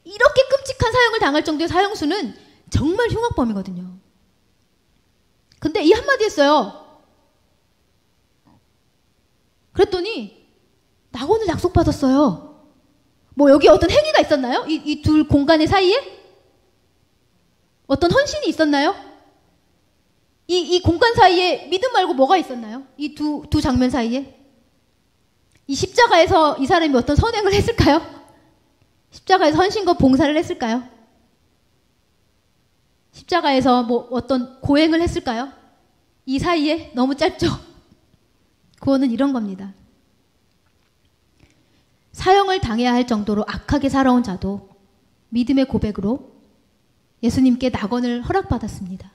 이렇게 끔찍한 사형을 당할 정도의 사형수는 정말 흉악범이거든요. 근데 이 한마디 했어요. 그랬더니 낙원을 약속받았어요. 뭐 여기 어떤 행위가 있었나요? 이 둘 공간의 사이에? 어떤 헌신이 있었나요? 이 공간 사이에 믿음 말고 뭐가 있었나요? 이 두 장면 사이에? 이 십자가에서 이 사람이 어떤 선행을 했을까요? 십자가에서 헌신과 봉사를 했을까요? 십자가에서 뭐 어떤 고행을 했을까요? 이 사이에? 너무 짧죠? 구원은 이런 겁니다. 사형을 당해야 할 정도로 악하게 살아온 자도 믿음의 고백으로 예수님께 낙원을 허락받았습니다.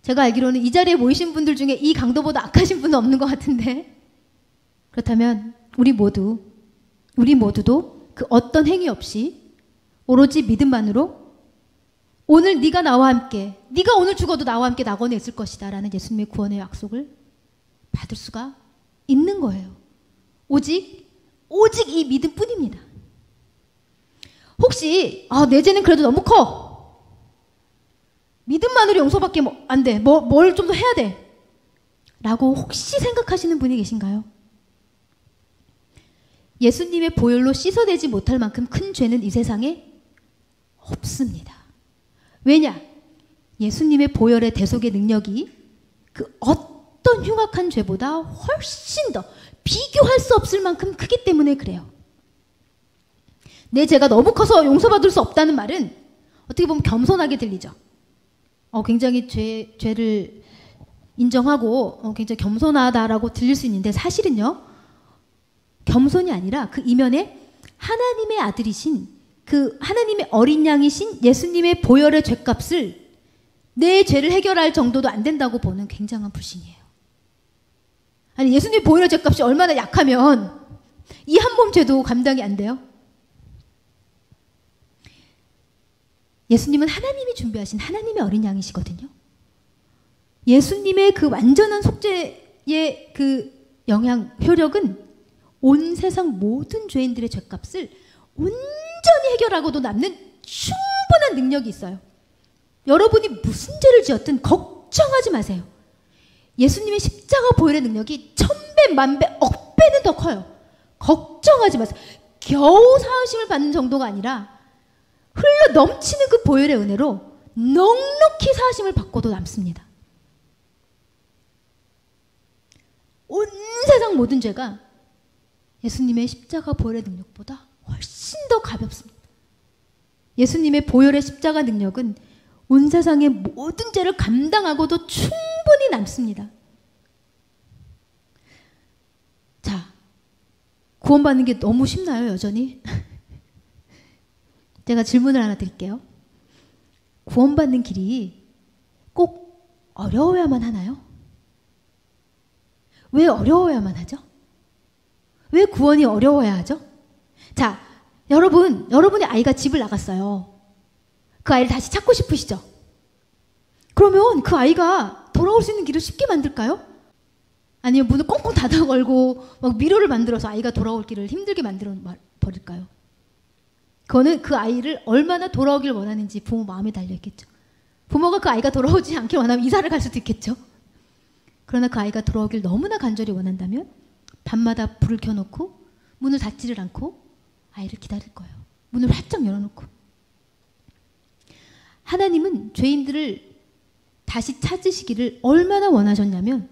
제가 알기로는 이 자리에 모이신 분들 중에 이 강도보다 악하신 분은 없는 것 같은데, 그렇다면 우리 모두도 그 어떤 행위 없이 오로지 믿음만으로 오늘 네가 나와 함께, 네가 오늘 죽어도 나와 함께 낙원에 있을 것이다 라는 예수님의 구원의 약속을 받을 수가 있는 거예요. 오직 이 믿음뿐입니다. 혹시 내 죄는 그래도 너무 커, 믿음만으로 용서밖에 안 돼, 뭘 좀 더 해야 돼 라고 혹시 생각하시는 분이 계신가요? 예수님의 보혈로 씻어내지 못할 만큼 큰 죄는 이 세상에 없습니다. 왜냐? 예수님의 보혈의 대속의 능력이 그 어떤 흉악한 죄보다 훨씬 더 비교할 수 없을 만큼 크기 때문에 그래요. 내 죄가 너무 커서 용서받을 수 없다는 말은 어떻게 보면 겸손하게 들리죠. 굉장히 죄를 인정하고 굉장히 겸손하다라고 들릴 수 있는데, 사실은요, 겸손이 아니라 그 이면에 하나님의 아들이신, 그 하나님의 어린 양이신 예수님의 보혈의 죄값을 내 죄를 해결할 정도도 안 된다고 보는 굉장한 불신이에요. 아니, 예수님의 보혈의 죄값이 얼마나 약하면 이 한 몸 죄도 감당이 안 돼요? 예수님은 하나님이 준비하신 하나님의 어린 양이시거든요. 예수님의 그 완전한 속죄의 그 효력은 온 세상 모든 죄인들의 죄값을 온전히 해결하고도 남는 충분한 능력이 있어요. 여러분이 무슨 죄를 지었든 걱정하지 마세요. 예수님의 십자가 보혈의 능력이 1000배, 만배, 억배는 더 커요. 걱정하지 마세요. 겨우 사하심을 받는 정도가 아니라 흘러 넘치는 그 보혈의 은혜로 넉넉히 사하심을 받고도 남습니다. 온 세상 모든 죄가 예수님의 십자가 보혈의 능력보다 훨씬 더 가볍습니다. 예수님의 보혈의 십자가 능력은 온 세상의 모든 죄를 감당하고도 충분히 남습니다. 자, 구원받는 게 너무 쉽나요, 여전히? 제가 질문을 하나 드릴게요. 구원받는 길이 꼭 어려워야만 하나요? 왜 어려워야만 하죠? 왜 구원이 어려워야 하죠? 자, 여러분의 아이가 집을 나갔어요. 그 아이를 다시 찾고 싶으시죠? 그러면 그 아이가 돌아올 수 있는 길을 쉽게 만들까요? 아니면 문을 꽁꽁 닫아 걸고 막 미로를 만들어서 아이가 돌아올 길을 힘들게 만들어 버릴까요? 그거는 그 아이를 얼마나 돌아오길 원하는지 부모 마음에 달려있겠죠. 부모가 그 아이가 돌아오지 않길 원하면 이사를 갈 수도 있겠죠. 그러나 그 아이가 돌아오길 너무나 간절히 원한다면 밤마다 불을 켜놓고 문을 닫지를 않고 아이를 기다릴 거예요. 문을 활짝 열어놓고. 하나님은 죄인들을 다시 찾으시기를 얼마나 원하셨냐면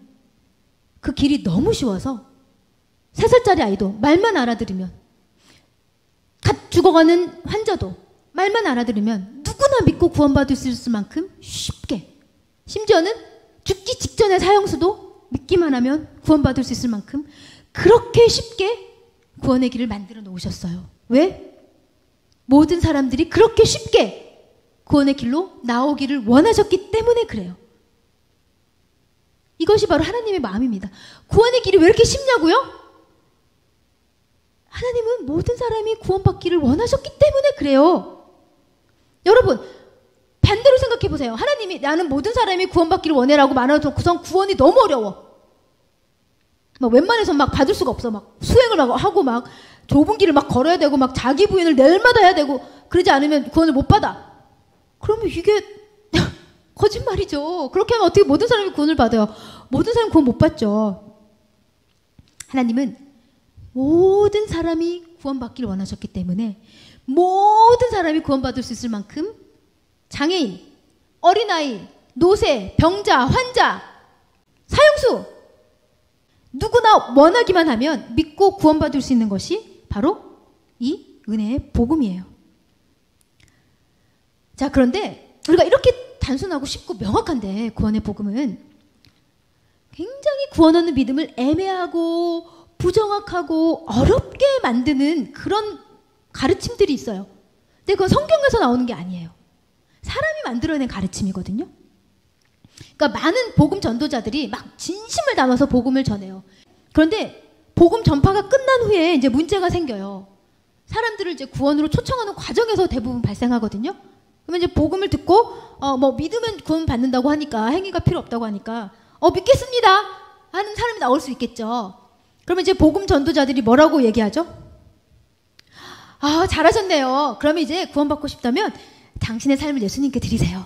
그 길이 너무 쉬워서 3살짜리 아이도 말만 알아들으면, 갓 죽어가는 환자도 말만 알아들으면 누구나 믿고 구원받을 수 있을 만큼 쉽게, 심지어는 죽기 직전의 사형수도 믿기만 하면 구원받을 수 있을 만큼 그렇게 쉽게 구원의 길을 만들어 놓으셨어요. 왜? 모든 사람들이 그렇게 쉽게 구원의 길로 나오기를 원하셨기 때문에 그래요. 이것이 바로 하나님의 마음입니다. 구원의 길이 왜 이렇게 쉽냐고요? 하나님은 모든 사람이 구원받기를 원하셨기 때문에 그래요. 여러분, 반대로 생각해 보세요. 하나님이 나는 모든 사람이 구원받기를 원해라고 말하면 우선 구원이 너무 어려워. 막 웬만해서 막 받을 수가 없어. 막 수행을 막 하고 막 좁은 길을 막 걸어야 되고 막 자기 부인을 날마다 해야 되고 그러지 않으면 구원을 못 받아. 그러면 이게 거짓말이죠. 그렇게 하면 어떻게 모든 사람이 구원을 받아요? 모든 사람이 구원 못 받죠. 하나님은 모든 사람이 구원받기를 원하셨기 때문에 모든 사람이 구원받을 수 있을 만큼 장애인, 어린아이, 노새, 병자, 환자, 사형수 누구나 원하기만 하면 믿고 구원받을 수 있는 것이 바로 이 은혜의 복음이에요. 자, 그런데 우리가 이렇게 단순하고 쉽고 명확한데 구원의 복음은 굉장히 구원 얻는 믿음을 애매하고 부정확하고 어렵게 만드는 그런 가르침들이 있어요. 근데 그건 성경에서 나오는 게 아니에요. 사람이 만들어낸 가르침이거든요. 그러니까 많은 복음 전도자들이 막 진심을 담아서 복음을 전해요. 그런데 복음 전파가 끝난 후에 이제 문제가 생겨요. 사람들을 이제 구원으로 초청하는 과정에서 대부분 발생하거든요. 그러면 이제 복음을 듣고 뭐 믿으면 구원 받는다고 하니까 행위가 필요 없다고 하니까 믿겠습니다 하는 사람이 나올 수 있겠죠. 그러면 이제 복음 전도자들이 뭐라고 얘기하죠? 잘하셨네요. 그러면 이제 구원받고 싶다면 당신의 삶을 예수님께 드리세요.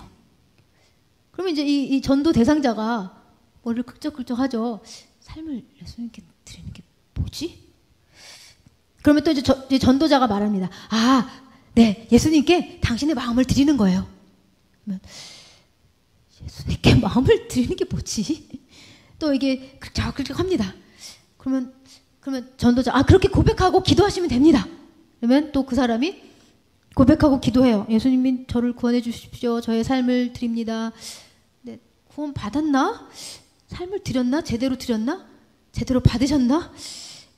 그러면 이제 이 전도 대상자가 머리를 긁적긁적 하죠. 삶을 예수님께 드리는 게 뭐지? 그러면 또 이제 전도자가 말합니다. 네, 예수님께 당신의 마음을 드리는 거예요. 그러면 예수님께 마음을 드리는 게 뭐지? 또 이게 긁적긁적 합니다. 그러면 전도자 그렇게 고백하고 기도하시면 됩니다. 그러면 또 그 사람이 고백하고 기도해요. 예수님이 저를 구원해 주십시오. 저의 삶을 드립니다. 네, 구원 받았나? 삶을 드렸나? 제대로 드렸나? 제대로 받으셨나?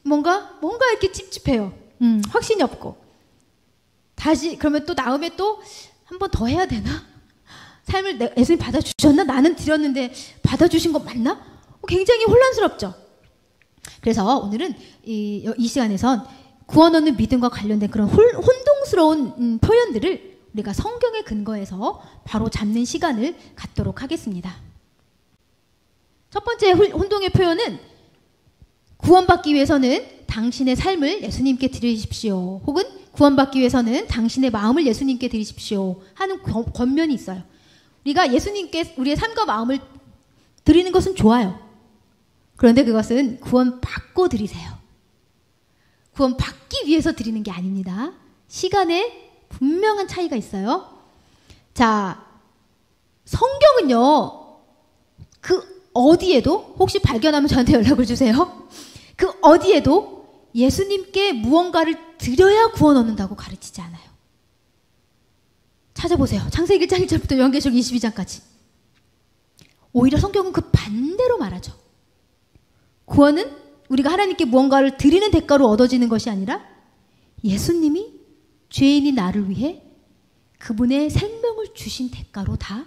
뭔가 이렇게 찝찝해요. 확신이 없고. 다시 그러면 또 다음에 또 한 번 더 해야 되나? 삶을 예수님 받아주셨나? 나는 드렸는데 받아주신 거 맞나? 굉장히 혼란스럽죠. 그래서 오늘은 이 시간에선 구원 얻는 믿음과 관련된 그런 혼동스러운 표현들을 우리가 성경의 근거에서 바로 잡는 시간을 갖도록 하겠습니다. 첫 번째 혼동의 표현은 구원받기 위해서는 당신의 삶을 예수님께 드리십시오. 혹은 구원받기 위해서는 당신의 마음을 예수님께 드리십시오 하는 권면이 있어요. 우리가 예수님께 우리의 삶과 마음을 드리는 것은 좋아요. 그런데 그것은 구원받고 드리세요. 구원받기 위해서 드리는 게 아닙니다. 시간에 분명한 차이가 있어요. 자, 성경은요, 그 어디에도, 혹시 발견하면 저한테 연락을 주세요. 그 어디에도 예수님께 무언가를 드려야 구원 얻는다고 가르치지 않아요. 찾아보세요. 창세기 1장 1절부터 요한계시록 22장까지. 오히려 성경은 그 반대로 말하죠. 구원은 우리가 하나님께 무언가를 드리는 대가로 얻어지는 것이 아니라 예수님이 죄인인 나를 위해 그분의 생명을 주신 대가로 다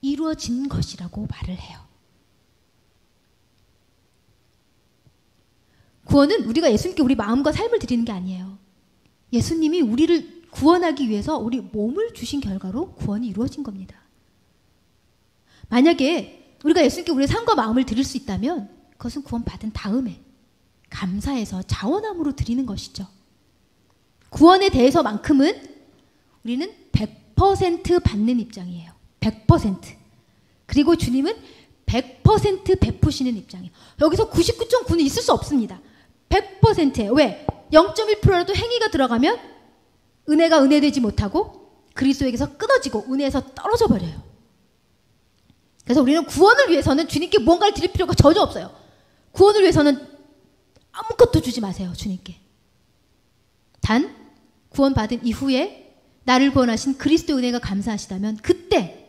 이루어진 것이라고 말을 해요. 구원은 우리가 예수님께 우리 마음과 삶을 드리는 게 아니에요. 예수님이 우리를 구원하기 위해서 우리 몸을 주신 결과로 구원이 이루어진 겁니다. 만약에 우리가 예수님께 우리의 삶과 마음을 드릴 수 있다면 그것은 구원받은 다음에 감사해서 자원함으로 드리는 것이죠. 구원에 대해서만큼은 우리는 100% 받는 입장이에요. 100%. 그리고 주님은 100% 베푸시는 입장이에요. 여기서 99.9는 있을 수 없습니다. 100%예요. 왜? 0.1%라도 행위가 들어가면 은혜가 은혜되지 못하고 그리스도에게서 끊어지고 은혜에서 떨어져 버려요. 그래서 우리는 구원을 위해서는 주님께 무언가를 드릴 필요가 전혀 없어요. 구원을 위해서는 아무것도 주지 마세요. 주님께. 단 구원받은 이후에 나를 구원하신 그리스도의 은혜가 감사하시다면 그때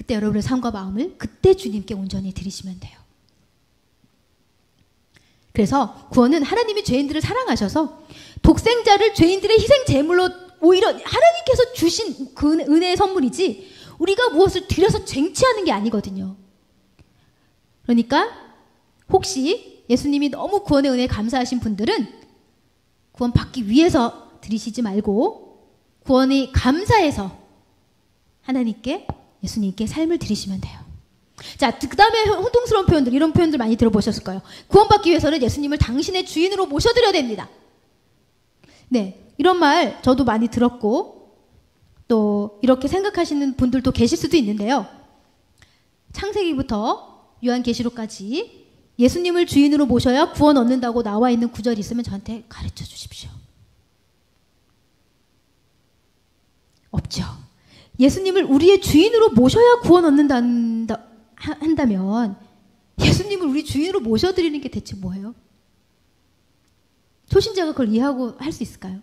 여러분의 삶과 마음을 그때 주님께 온전히 드리시면 돼요. 그래서 구원은 하나님이 죄인들을 사랑하셔서 독생자를 죄인들의 희생 제물로 오히려 하나님께서 주신 그 은혜의 선물이지 우리가 무엇을 드려서 쟁취하는 게 아니거든요. 그러니까 혹시 예수님이 너무 구원의 은혜에 감사하신 분들은 구원받기 위해서 드리시지 말고 구원이 감사해서 하나님께, 예수님께 삶을 드리시면 돼요. 자, 그 다음에 혼동스러운 표현들, 이런 표현들 많이 들어보셨을 거예요. 구원받기 위해서는 예수님을 당신의 주인으로 모셔드려야 됩니다. 네, 이런 말 저도 많이 들었고 또 이렇게 생각하시는 분들도 계실 수도 있는데요. 창세기부터 요한계시록까지 예수님을 주인으로 모셔야 구원 얻는다고 나와 있는 구절이 있으면 저한테 가르쳐 주십시오. 없죠. 예수님을 우리의 주인으로 모셔야 구원 한다면 예수님을 우리 주인으로 모셔드리는 게 대체 뭐예요? 초신자가 그걸 이해하고 할 수 있을까요?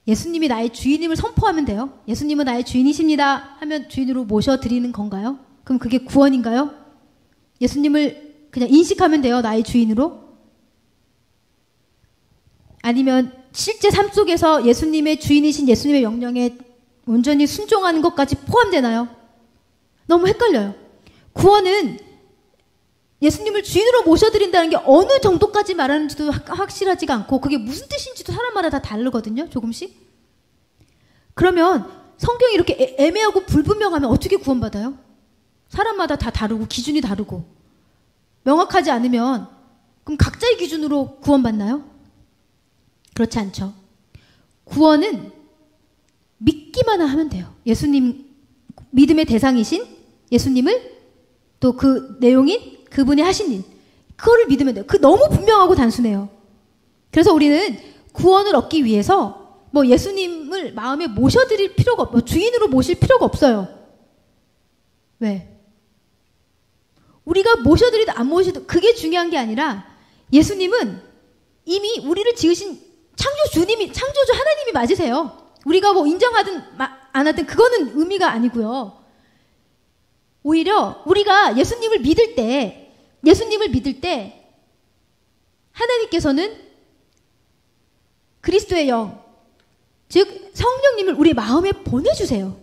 예수님이 나의 주인임을 선포하면 돼요. 예수님은 나의 주인이십니다 하면 주인으로 모셔드리는 건가요? 그럼 그게 구원인가요? 예수님을 그냥 인식하면 돼요. 나의 주인으로? 아니면 실제 삶 속에서 예수님의 주인이신 예수님의 명령에 온전히 순종하는 것까지 포함되나요? 너무 헷갈려요. 구원은 예수님을 주인으로 모셔드린다는 게 어느 정도까지 말하는지도 확실하지가 않고 그게 무슨 뜻인지도 사람마다 다 다르거든요. 조금씩. 그러면 성경이 이렇게 애매하고 불분명하면 어떻게 구원받아요? 사람마다 다 다르고 기준이 다르고 명확하지 않으면 그럼 각자의 기준으로 구원받나요? 그렇지 않죠. 구원은 믿기만 하면 돼요. 예수님, 믿음의 대상이신 예수님을 또 그 내용인 그분이 하신 일, 그거를 믿으면 돼요. 그 너무 분명하고 단순해요. 그래서 우리는 구원을 얻기 위해서 뭐 예수님을 마음에 모셔드릴 필요가 없고 주인으로 모실 필요가 없어요. 왜? 우리가 모셔드리든 안 모셔도 그게 중요한 게 아니라 예수님은 이미 우리를 지으신 창조주 하나님이 맞으세요. 우리가 뭐 인정하든 안 하든 그거는 의미가 아니고요. 오히려 우리가 예수님을 믿을 때 하나님께서는 그리스도의 영, 즉 성령님을 우리 마음에 보내주세요.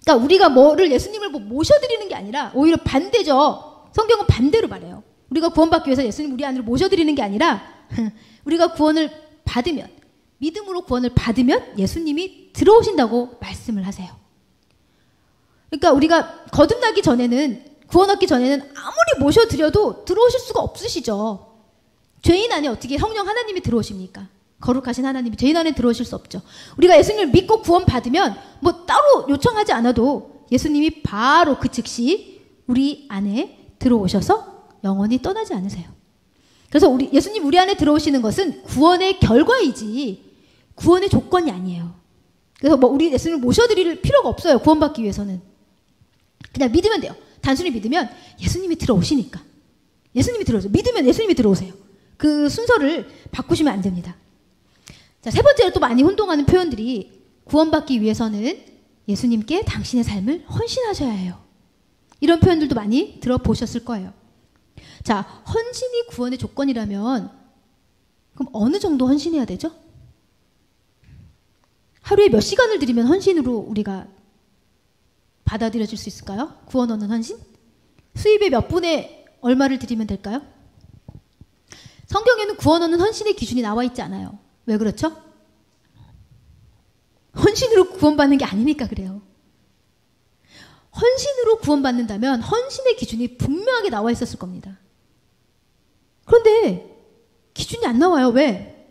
그러니까 우리가 예수님을 모셔드리는 게 아니라 오히려 반대죠. 성경은 반대로 말해요. 우리가 구원받기 위해서 예수님 우리 안으로 모셔드리는 게 아니라 우리가 구원을 받으면, 믿음으로 구원을 받으면 예수님이 들어오신다고 말씀을 하세요. 그러니까 우리가 거듭나기 전에는, 구원 얻기 전에는 아무리 모셔드려도 들어오실 수가 없으시죠. 죄인 안에 어떻게 성령 하나님이 들어오십니까? 거룩하신 하나님이 죄인 안에 들어오실 수 없죠. 우리가 예수님을 믿고 구원 받으면 뭐 따로 요청하지 않아도 예수님이 바로 그 즉시 우리 안에 들어오셔서 영원히 떠나지 않으세요. 그래서 예수님 우리 안에 들어오시는 것은 구원의 결과이지 구원의 조건이 아니에요. 그래서 우리 예수님을 모셔드릴 필요가 없어요. 구원받기 위해서는. 그냥 믿으면 돼요. 단순히 믿으면 예수님이 들어오시니까. 예수님이 들어오세요. 믿으면 예수님이 들어오세요. 그 순서를 바꾸시면 안 됩니다. 자, 세 번째로 또 많이 혼동하는 표현들이 구원받기 위해서는 예수님께 당신의 삶을 헌신하셔야 해요. 이런 표현들도 많이 들어보셨을 거예요. 자, 헌신이 구원의 조건이라면 그럼 어느 정도 헌신해야 되죠? 하루에 몇 시간을 드리면 헌신으로 우리가 받아들여질 수 있을까요? 구원 얻는 헌신? 수입의 몇 분의 얼마를 드리면 될까요? 성경에는 구원 얻는 헌신의 기준이 나와 있지 않아요. 왜 그렇죠? 헌신으로 구원받는 게 아니니까 그래요. 헌신으로 구원받는다면 헌신의 기준이 분명하게 나와 있었을 겁니다. 그런데 기준이 안 나와요. 왜?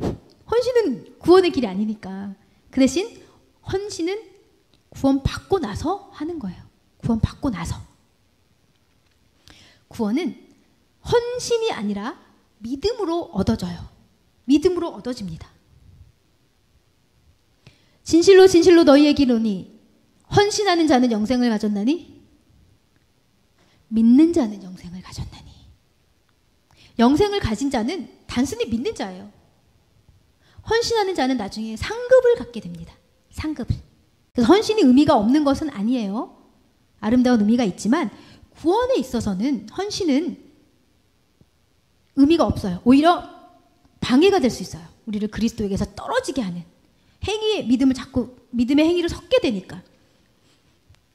헌신은 구원의 길이 아니니까. 그 대신 헌신은 구원받고 나서 하는 거예요. 구원받고 나서. 구원은 헌신이 아니라 믿음으로 얻어져요. 믿음으로 얻어집니다. 진실로 진실로 너희에게 이르노니 헌신하는 자는 영생을 가졌나니 믿는 자는 영생을 가졌나니. 영생을 가진 자는 단순히 믿는 자예요. 헌신하는 자는 나중에 상급을 갖게 됩니다. 상급을. 그래서 헌신이 의미가 없는 것은 아니에요. 아름다운 의미가 있지만 구원에 있어서는 헌신은 의미가 없어요. 오히려 방해가 될 수 있어요. 우리를 그리스도에게서 떨어지게 하는 행위의 믿음의 행위를 섞게 되니까.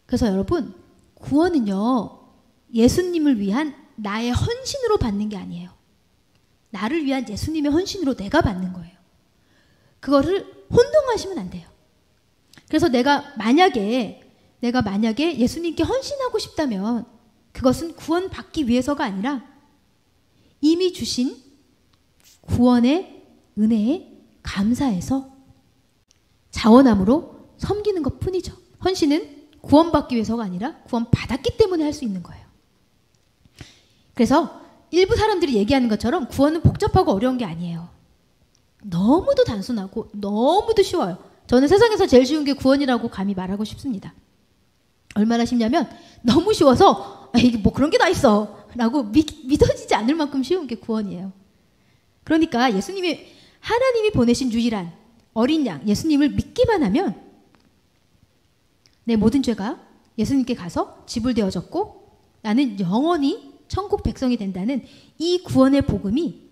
그래서 여러분, 구원은요, 예수님을 위한 나의 헌신으로 받는 게 아니에요. 나를 위한 예수님의 헌신으로 내가 받는 거예요. 그거를 혼동하시면 안 돼요. 그래서 내가 만약에 예수님께 헌신하고 싶다면 그것은 구원받기 위해서가 아니라 이미 주신 구원의 은혜에 감사해서 자원함으로 섬기는 것 뿐이죠. 헌신은 구원받기 위해서가 아니라 구원받았기 때문에 할 수 있는 거예요. 그래서 일부 사람들이 얘기하는 것처럼 구원은 복잡하고 어려운 게 아니에요. 너무도 단순하고 너무도 쉬워요. 저는 세상에서 제일 쉬운 게 구원이라고 감히 말하고 싶습니다. 얼마나 쉽냐면 너무 쉬워서 이게 뭐 그런 게 다 있어 라고 믿어지지 않을 만큼 쉬운 게 구원이에요. 그러니까 하나님이 보내신 유일한 어린 양 예수님을 믿기만 하면 내 모든 죄가 예수님께 가서 지불되어졌고 나는 영원히 천국 백성이 된다는 이 구원의 복음이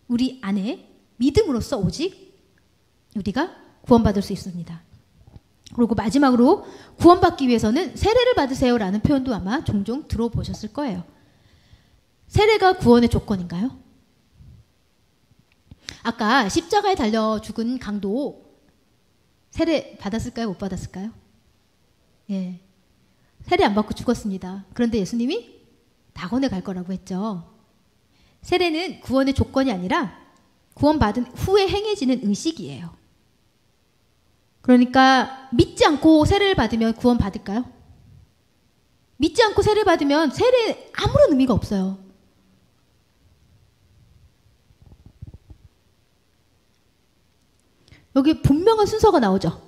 우리 안에 믿음으로써 오직 우리가 구원받을 수 있습니다. 그리고 마지막으로 구원받기 위해서는 세례를 받으세요 라는 표현도 아마 종종 들어보셨을 거예요. 세례가 구원의 조건인가요? 아까 십자가에 달려 죽은 강도 세례 받았을까요? 못 받았을까요? 예, 세례 안 받고 죽었습니다. 그런데 예수님이 낙원에 갈 거라고 했죠. 세례는 구원의 조건이 아니라 구원받은 후에 행해지는 의식이에요. 그러니까 믿지 않고 세례를 받으면 구원 받을까요? 믿지 않고 세례 받으면 세례 아무런 의미가 없어요. 여기 분명한 순서가 나오죠.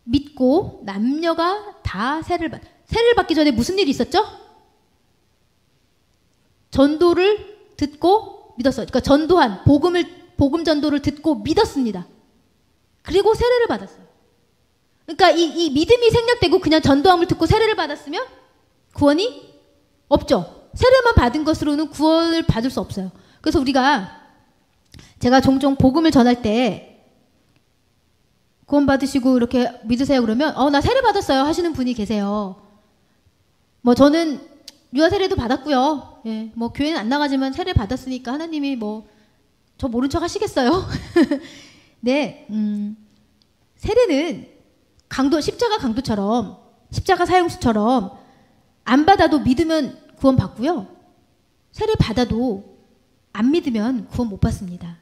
믿고 남녀가 다 세례를 받기 전에 무슨 일이 있었죠? 전도를 듣고 믿었어요. 그러니까 복음 전도를 듣고 믿었습니다. 그리고 세례를 받았어요. 그러니까 이 믿음이 생략되고 그냥 전도함을 듣고 세례를 받았으면 구원이 없죠. 세례만 받은 것으로는 구원을 받을 수 없어요. 그래서 제가 종종 복음을 전할 때 구원 받으시고 이렇게 믿으세요 그러면 나 세례 받았어요 하시는 분이 계세요. 뭐 저는 유아 세례도 받았고요. 예, 뭐 교회는 안 나가지만 세례 받았으니까 하나님이 뭐 저 모른 척 하시겠어요? 네, 세례는 십자가 강도처럼 십자가 사형수처럼 안 받아도 믿으면 구원 받고요. 세례 받아도 안 믿으면 구원 못 받습니다.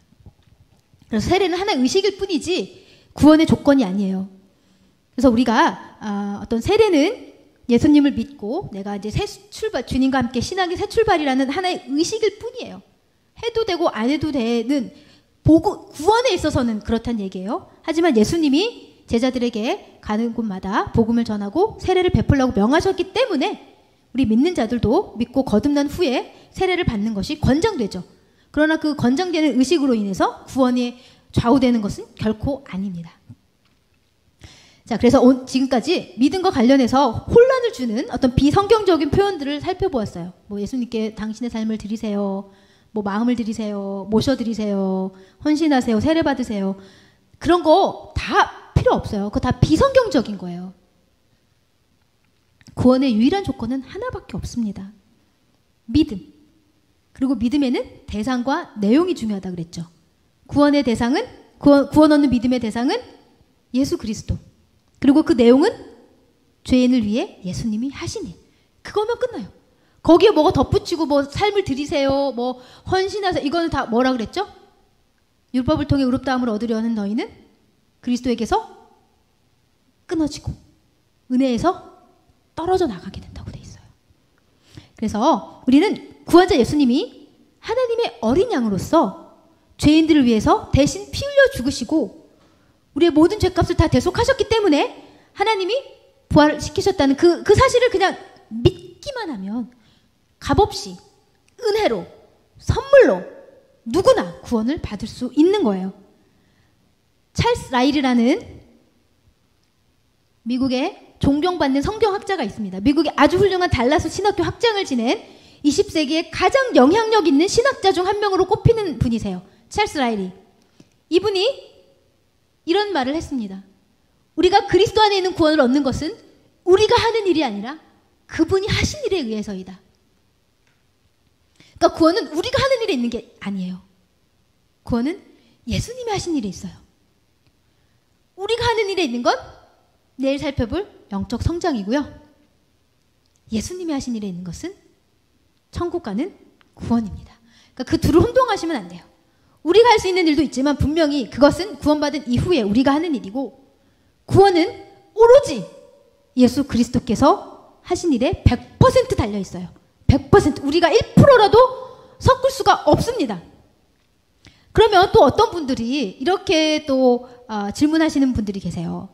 그래서 세례는 하나의 의식일 뿐이지 구원의 조건이 아니에요. 그래서 우리가 어떤 세례는 예수님을 믿고 내가 이제 새 출발, 주님과 함께 신앙의 새 출발이라는 하나의 의식일 뿐이에요. 해도 되고 안 해도 되는 구원에 있어서는 그렇다는 얘기예요. 하지만 예수님이 제자들에게 가는 곳마다 복음을 전하고 세례를 베풀라고 명하셨기 때문에 우리 믿는 자들도 믿고 거듭난 후에 세례를 받는 것이 권장되죠. 그러나 그 권장되는 의식으로 인해서 구원이 좌우되는 것은 결코 아닙니다. 자, 그래서 지금까지 믿음과 관련해서 혼란을 주는 어떤 비성경적인 표현들을 살펴보았어요. 뭐 예수님께 당신의 삶을 드리세요. 뭐 마음을 드리세요. 모셔드리세요. 헌신하세요. 세례 받으세요. 그런 거 다 필요 없어요. 그거 다 비성경적인 거예요. 구원의 유일한 조건은 하나밖에 없습니다. 믿음. 그리고 믿음에는 대상과 내용이 중요하다 그랬죠. 구원 얻는 믿음의 대상은 예수 그리스도. 그리고 그 내용은 죄인을 위해 예수님이 하신 일. 그거면 끝나요. 거기에 뭐가 덧붙이고 뭐 삶을 드리세요. 뭐 헌신하세요. 이거는 다 뭐라 그랬죠? 율법을 통해 의롭다함을 얻으려는 너희는 그리스도에게서 끊어지고 은혜에서 떨어져 나가게 된다고 돼 있어요. 그래서 우리는 구원자 예수님이 하나님의 어린 양으로서 죄인들을 위해서 대신 피 흘려 죽으시고 우리의 모든 죄값을 다 대속하셨기 때문에 하나님이 부활시키셨다는 그 사실을 그냥 믿기만 하면 값없이 은혜로 선물로 누구나 구원을 받을 수 있는 거예요. 찰스 라일이라는 미국의 존경받는 성경학자가 있습니다. 미국의 아주 훌륭한 달라스 신학교 학장을 지낸 20세기의 가장 영향력 있는 신학자 중 한 명으로 꼽히는 분이세요. 찰스 라일이. 이분이 이런 말을 했습니다. 우리가 그리스도 안에 있는 구원을 얻는 것은 우리가 하는 일이 아니라 그분이 하신 일에 의해서이다. 그러니까 구원은 우리가 하는 일에 있는 게 아니에요. 구원은 예수님이 하신 일에 있어요. 우리가 하는 일에 있는 건 내일 살펴볼 영적 성장이고요. 예수님이 하신 일에 있는 것은 천국 가는 구원입니다. 그러니까 그 둘을 혼동하시면 안 돼요. 우리가 할 수 있는 일도 있지만 분명히 그것은 구원받은 이후에 우리가 하는 일이고, 구원은 오로지 예수 그리스도께서 하신 일에 100% 달려 있어요. 100%. 우리가 1%라도 섞을 수가 없습니다. 그러면 또 어떤 분들이 이렇게 또 질문하시는 분들이 계세요.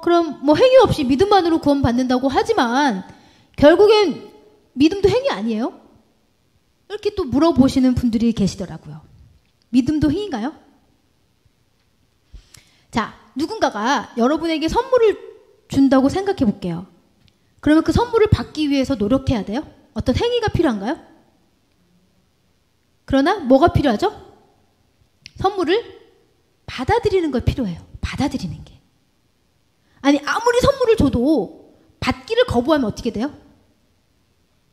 그럼 뭐 행위 없이 믿음만으로 구원받는다고 하지만 결국엔 믿음도 행위 아니에요? 이렇게 또 물어보시는 분들이 계시더라고요. 믿음도 행위인가요? 자, 누군가가 여러분에게 선물을 준다고 생각해 볼게요. 그러면 그 선물을 받기 위해서 노력해야 돼요? 어떤 행위가 필요한가요? 그러나 뭐가 필요하죠? 선물을 받아들이는 걸 필요해요. 받아들이는 게. 아니, 아무리 선물을 줘도 받기를 거부하면 어떻게 돼요?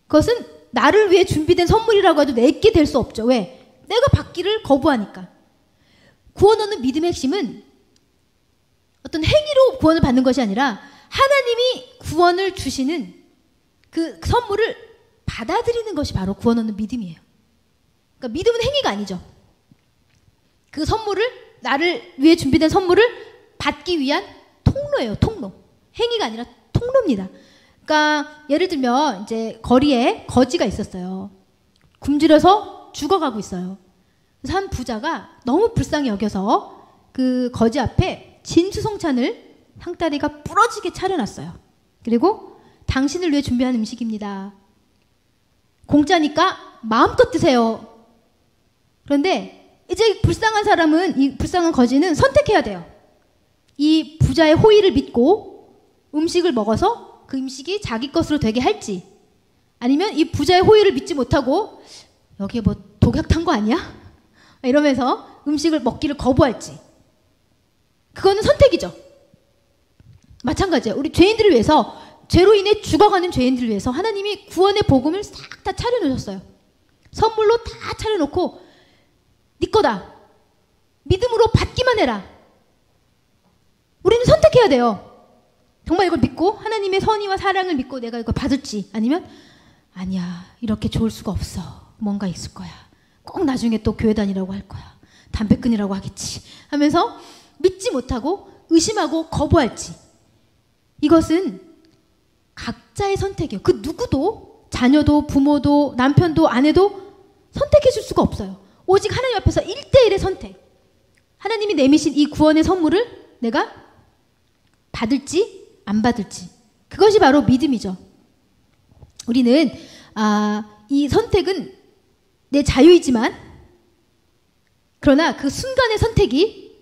그것은 나를 위해 준비된 선물이라고 해도 내게 될 수 없죠. 왜? 내가 받기를 거부하니까. 구원 얻는 믿음의 핵심은 어떤 행위로 구원을 받는 것이 아니라 하나님이 구원을 주시는 그 선물을 받아들이는 것이 바로 구원 얻는 믿음이에요. 그러니까 믿음은 행위가 아니죠. 그 선물을, 나를 위해 준비된 선물을 받기 위한 통로예요. 통로. 행위가 아니라 통로입니다. 그러니까 예를 들면 이제 거리에 거지가 있었어요. 굶주려서 죽어가고 있어요. 그래서 한 부자가 너무 불쌍히 여겨서 그 거지 앞에 진수성찬을 상다리가 부러지게 차려놨어요. 그리고 당신을 위해 준비한 음식입니다. 공짜니까 마음껏 드세요. 그런데 이제 불쌍한 사람은, 이 불쌍한 거지는 선택해야 돼요. 이 부자의 호의를 믿고 음식을 먹어서 그 음식이 자기 것으로 되게 할지, 아니면 이 부자의 호의를 믿지 못하고 여기에 뭐 독약 탄 거 아니야? 이러면서 음식을 먹기를 거부할지. 그거는 선택이죠. 마찬가지예요. 우리 죄인들을 위해서, 죄로 인해 죽어가는 죄인들을 위해서 하나님이 구원의 복음을 싹 다 차려놓으셨어요. 선물로 다 차려놓고 네 거다. 믿음으로 받기만 해라. 우리는 선택해야 돼요. 정말 이걸 믿고 하나님의 선의와 사랑을 믿고 내가 이걸 받을지, 아니면 아니야, 이렇게 좋을 수가 없어. 뭔가 있을 거야. 꼭 나중에 또 교회 다니라고 할 거야. 담배 끊으라고 하겠지 하면서 믿지 못하고 의심하고 거부할지. 이것은 각자의 선택이에요. 그 누구도, 자녀도 부모도 남편도 아내도 선택해 줄 수가 없어요. 오직 하나님 앞에서 1대1의 선택. 하나님이 내미신 이 구원의 선물을 내가 받을지 안 받을지. 그것이 바로 믿음이죠. 우리는 이 선택은 내 자유이지만, 그러나 그 순간의 선택이,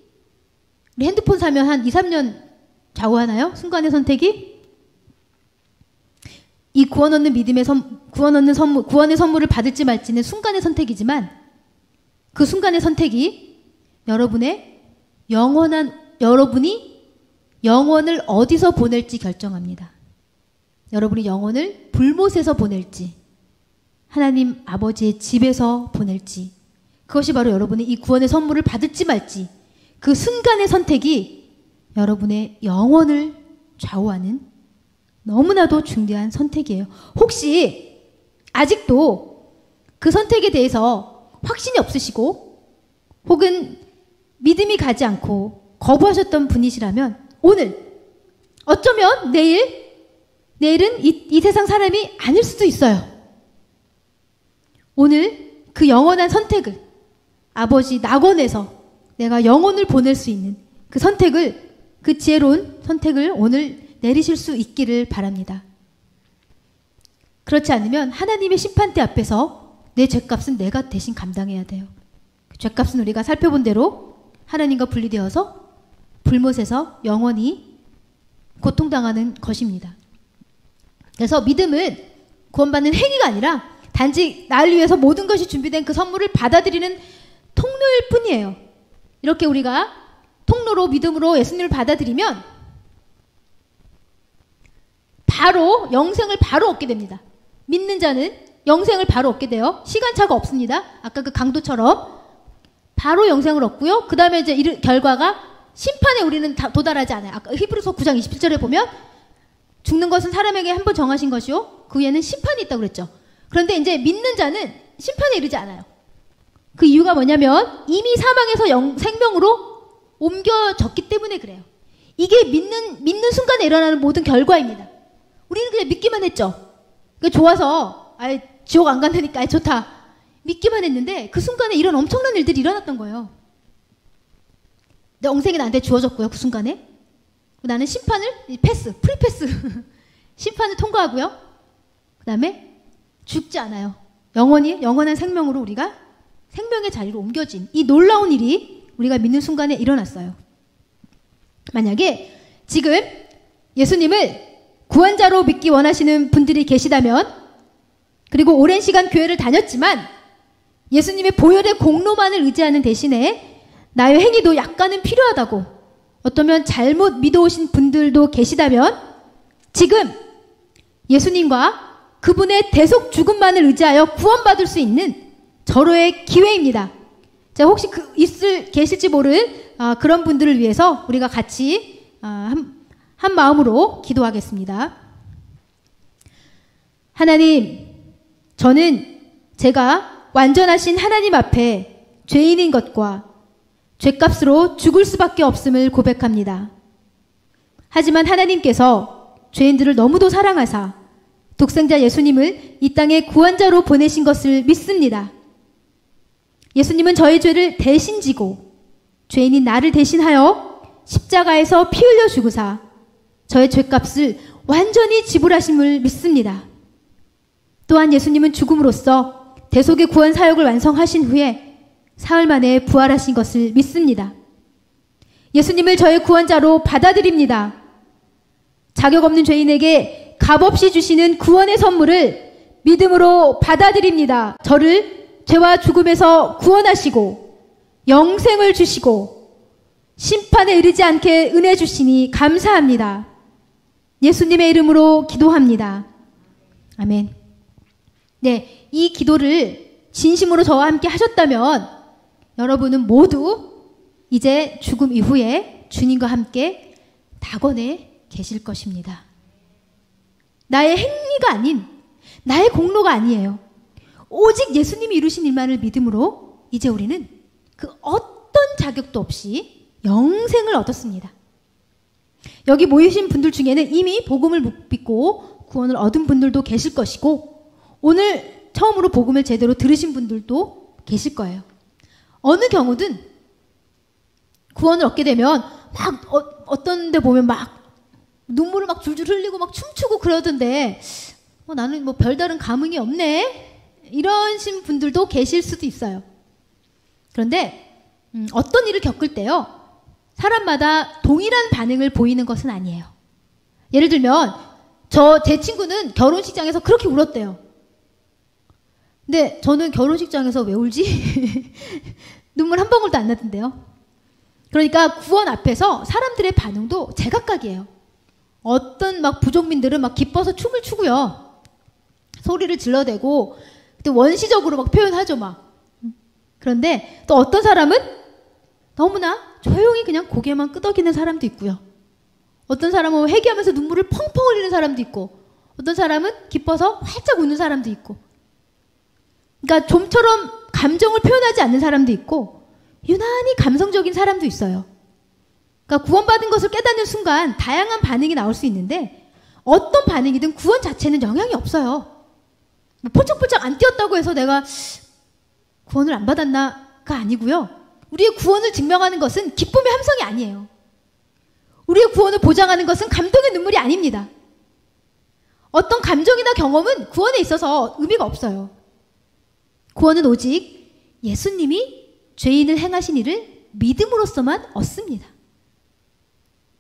우리 핸드폰 사면 한 2, 3년 좌우하나요? 순간의 선택이? 이 구원 얻는 믿음의 구원의 선물을 받을지 말지는 순간의 선택이지만, 그 순간의 선택이 여러분이 영혼을 어디서 보낼지 결정합니다. 여러분이 영혼을 불못에서 보낼지, 하나님 아버지의 집에서 보낼지, 그것이 바로 여러분이 이 구원의 선물을 받을지 말지, 그 순간의 선택이 여러분의 영혼을 좌우하는 너무나도 중대한 선택이에요. 혹시 아직도 그 선택에 대해서 확신이 없으시고 혹은 믿음이 가지 않고 거부하셨던 분이시라면, 오늘, 어쩌면 내일은 이 세상 사람이 아닐 수도 있어요. 오늘 그 영원한 선택을, 아버지 낙원에서 내가 영혼을 보낼 수 있는 그 선택을, 그 지혜로운 선택을 오늘 내리실 수 있기를 바랍니다. 그렇지 않으면 하나님의 심판대 앞에서 내 죄값은 내가 대신 감당해야 돼요. 그 죄값은 우리가 살펴본 대로 하나님과 분리되어서 불못에서 영원히 고통당하는 것입니다. 그래서 믿음은 구원받는 행위가 아니라 단지 나를 위해서 모든 것이 준비된 그 선물을 받아들이는 통로일 뿐이에요. 이렇게 우리가 통로로, 믿음으로 예수님을 받아들이면 바로 영생을 바로 얻게 됩니다. 믿는 자는 영생을 바로 얻게 돼요. 시간차가 없습니다. 아까 그 강도처럼 바로 영생을 얻고요. 그 다음에 이제 결과가 심판에 우리는 도달하지 않아요. 아까 히브리서 9장 27절에 보면 죽는 것은 사람에게 한 번 정하신 것이요. 그 위에는 심판이 있다고 그랬죠. 그런데 이제 믿는 자는 심판에 이르지 않아요. 그 이유가 뭐냐면 이미 사망에서 생명으로 옮겨졌기 때문에 그래요. 이게 믿는 순간에 일어나는 모든 결과입니다. 우리는 그냥 믿기만 했죠. 그러니까 좋아서 지옥 안 간다니까 좋다. 믿기만 했는데 그 순간에 이런 엄청난 일들이 일어났던 거예요. 내 영생이 나한테 주어졌고요. 그 순간에. 나는 심판을 프리패스 심판을 통과하고요. 그 다음에 죽지 않아요. 영원한 생명으로 우리가 생명의 자리로 옮겨진 이 놀라운 일이 우리가 믿는 순간에 일어났어요. 만약에 지금 예수님을 구원자로 믿기 원하시는 분들이 계시다면, 그리고 오랜 시간 교회를 다녔지만 예수님의 보혈의 공로만을 의지하는 대신에 나의 행위도 약간은 필요하다고 어쩌면 잘못 믿어오신 분들도 계시다면, 지금 예수님과 그분의 대속 죽음만을 의지하여 구원받을 수 있는 절호의 기회입니다. 자, 혹시 계실지 모를 그런 분들을 위해서 우리가 같이 한 마음으로 기도하겠습니다. 하나님, 저는 제가 완전하신 하나님 앞에 죄인인 것과 죄값으로 죽을 수밖에 없음을 고백합니다. 하지만 하나님께서 죄인들을 너무도 사랑하사 독생자 예수님을 이 땅에 구원자로 보내신 것을 믿습니다. 예수님은 저의 죄를 대신 지고 죄인인 나를 대신하여 십자가에서 피 흘려 죽으사 저의 죄값을 완전히 지불하심을 믿습니다. 또한 예수님은 죽음으로써 대속의 구원 사역을 완성하신 후에 사흘 만에 부활하신 것을 믿습니다. 예수님을 저의 구원자로 받아들입니다. 자격 없는 죄인에게 값없이 주시는 구원의 선물을 믿음으로 받아들입니다. 저를 죄와 죽음에서 구원하시고 영생을 주시고 심판에 이르지 않게 은혜 주시니 감사합니다. 예수님의 이름으로 기도합니다. 아멘. 네, 이 기도를 진심으로 저와 함께 하셨다면 여러분은 모두 이제 죽음 이후에 주님과 함께 낙원에 계실 것입니다. 나의 행위가 아닌, 나의 공로가 아니에요. 오직 예수님이 이루신 일만을 믿음으로 이제 우리는 그 어떤 자격도 없이 영생을 얻었습니다. 여기 모이신 분들 중에는 이미 복음을 믿고 구원을 얻은 분들도 계실 것이고, 오늘 처음으로 복음을 제대로 들으신 분들도 계실 거예요. 어느 경우든 구원을 얻게 되면 막 어떤 데 보면 막 눈물을 막 줄줄 흘리고 막 춤추고 그러던데 나는 뭐 별다른 감흥이 없네, 이러신 분들도 계실 수도 있어요. 그런데 어떤 일을 겪을 때요, 사람마다 동일한 반응을 보이는 것은 아니에요. 예를 들면 제 친구는 결혼식장에서 그렇게 울었대요. 근데 저는 결혼식장에서 왜 울지? 눈물 한 방울도 안 나던데요. 그러니까 구원 앞에서 사람들의 반응도 제각각이에요. 어떤 막 부족민들은 막 기뻐서 춤을 추고요, 소리를 질러대고 또 원시적으로 막 표현하죠 막. 그런데 또 어떤 사람은 너무나 조용히 그냥 고개만 끄덕이는 사람도 있고요. 어떤 사람은 회개하면서 눈물을 펑펑 흘리는 사람도 있고, 어떤 사람은 기뻐서 활짝 웃는 사람도 있고, 그러니까 좀처럼 감정을 표현하지 않는 사람도 있고 유난히 감성적인 사람도 있어요. 그러니까 구원받은 것을 깨닫는 순간 다양한 반응이 나올 수 있는데, 어떤 반응이든 구원 자체는 영향이 없어요. 폴쩍폴쩍 안 뛰었다고 해서 내가 구원을 안 받았나가 아니고요. 우리의 구원을 증명하는 것은 기쁨의 함성이 아니에요. 우리의 구원을 보장하는 것은 감동의 눈물이 아닙니다. 어떤 감정이나 경험은 구원에 있어서 의미가 없어요. 구원은 오직 예수님이 죄인을 행하신 일을 믿음으로써만 얻습니다.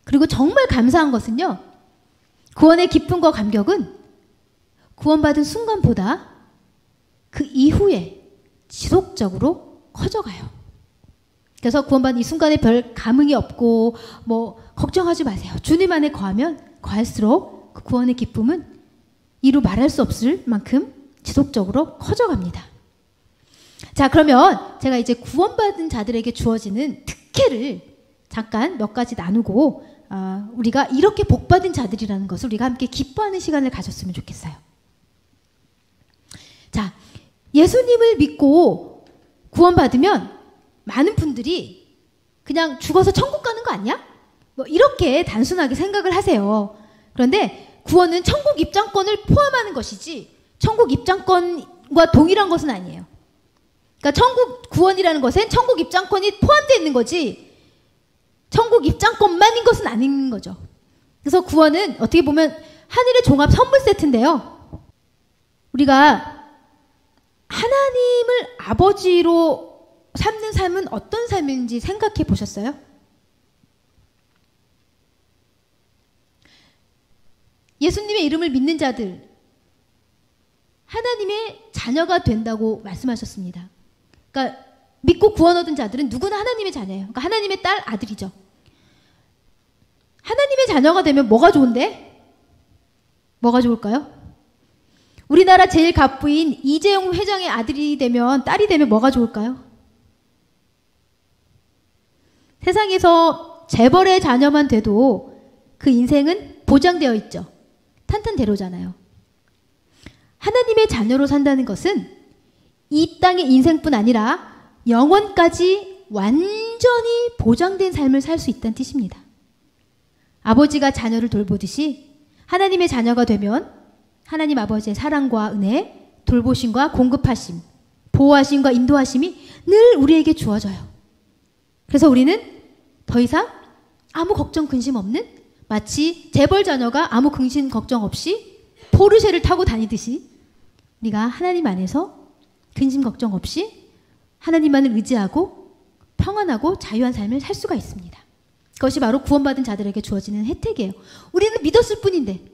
그리고 정말 감사한 것은요, 구원의 기쁨과 감격은 구원받은 순간보다 그 이후에 지속적으로 커져가요. 그래서 구원받은 이 순간에 별 감흥이 없고 뭐 걱정하지 마세요. 주님 안에 거하면 거할수록 그 구원의 기쁨은 이루 말할 수 없을 만큼 지속적으로 커져갑니다. 자, 그러면 제가 이제 구원받은 자들에게 주어지는 특혜를 잠깐 몇 가지 나누고 우리가 이렇게 복받은 자들이라는 것을 우리가 함께 기뻐하는 시간을 가졌으면 좋겠어요. 자, 예수님을 믿고 구원받으면 많은 분들이 그냥 죽어서 천국 가는 거 아니야? 뭐 이렇게 단순하게 생각을 하세요. 그런데 구원은 천국 입장권을 포함하는 것이지 천국 입장권과 동일한 것은 아니에요. 그러니까 천국 구원이라는 것엔 천국 입장권이 포함되어 있는 거지 천국 입장권만인 것은 아닌 거죠. 그래서 구원은 어떻게 보면 하늘의 종합 선물 세트인데요. 우리가 하나님을 아버지로 삼는 삶은 어떤 삶인지 생각해 보셨어요? 예수님의 이름을 믿는 자들, 하나님의 자녀가 된다고 말씀하셨습니다. 그러니까 믿고 구원 얻은 자들은 누구나 하나님의 자녀예요. 그러니까 하나님의 딸, 아들이죠. 하나님의 자녀가 되면 뭐가 좋은데? 뭐가 좋을까요? 우리나라 제일 갑부인 이재용 회장의 아들이 되면, 딸이 되면 뭐가 좋을까요? 세상에서 재벌의 자녀만 돼도 그 인생은 보장되어 있죠. 탄탄대로잖아요. 하나님의 자녀로 산다는 것은 이 땅의 인생뿐 아니라 영원까지 완전히 보장된 삶을 살 수 있다는 뜻입니다. 아버지가 자녀를 돌보듯이 하나님의 자녀가 되면 하나님 아버지의 사랑과 은혜, 돌보심과 공급하심, 보호하심과 인도하심이 늘 우리에게 주어져요. 그래서 우리는 더 이상 아무 걱정 근심 없는, 마치 재벌 자녀가 아무 근심 걱정 없이 포르쉐를 타고 다니듯이 우리가 하나님 안에서 근심 걱정 없이 하나님만을 의지하고 평안하고 자유한 삶을 살 수가 있습니다. 그것이 바로 구원받은 자들에게 주어지는 혜택이에요. 우리는 믿었을 뿐인데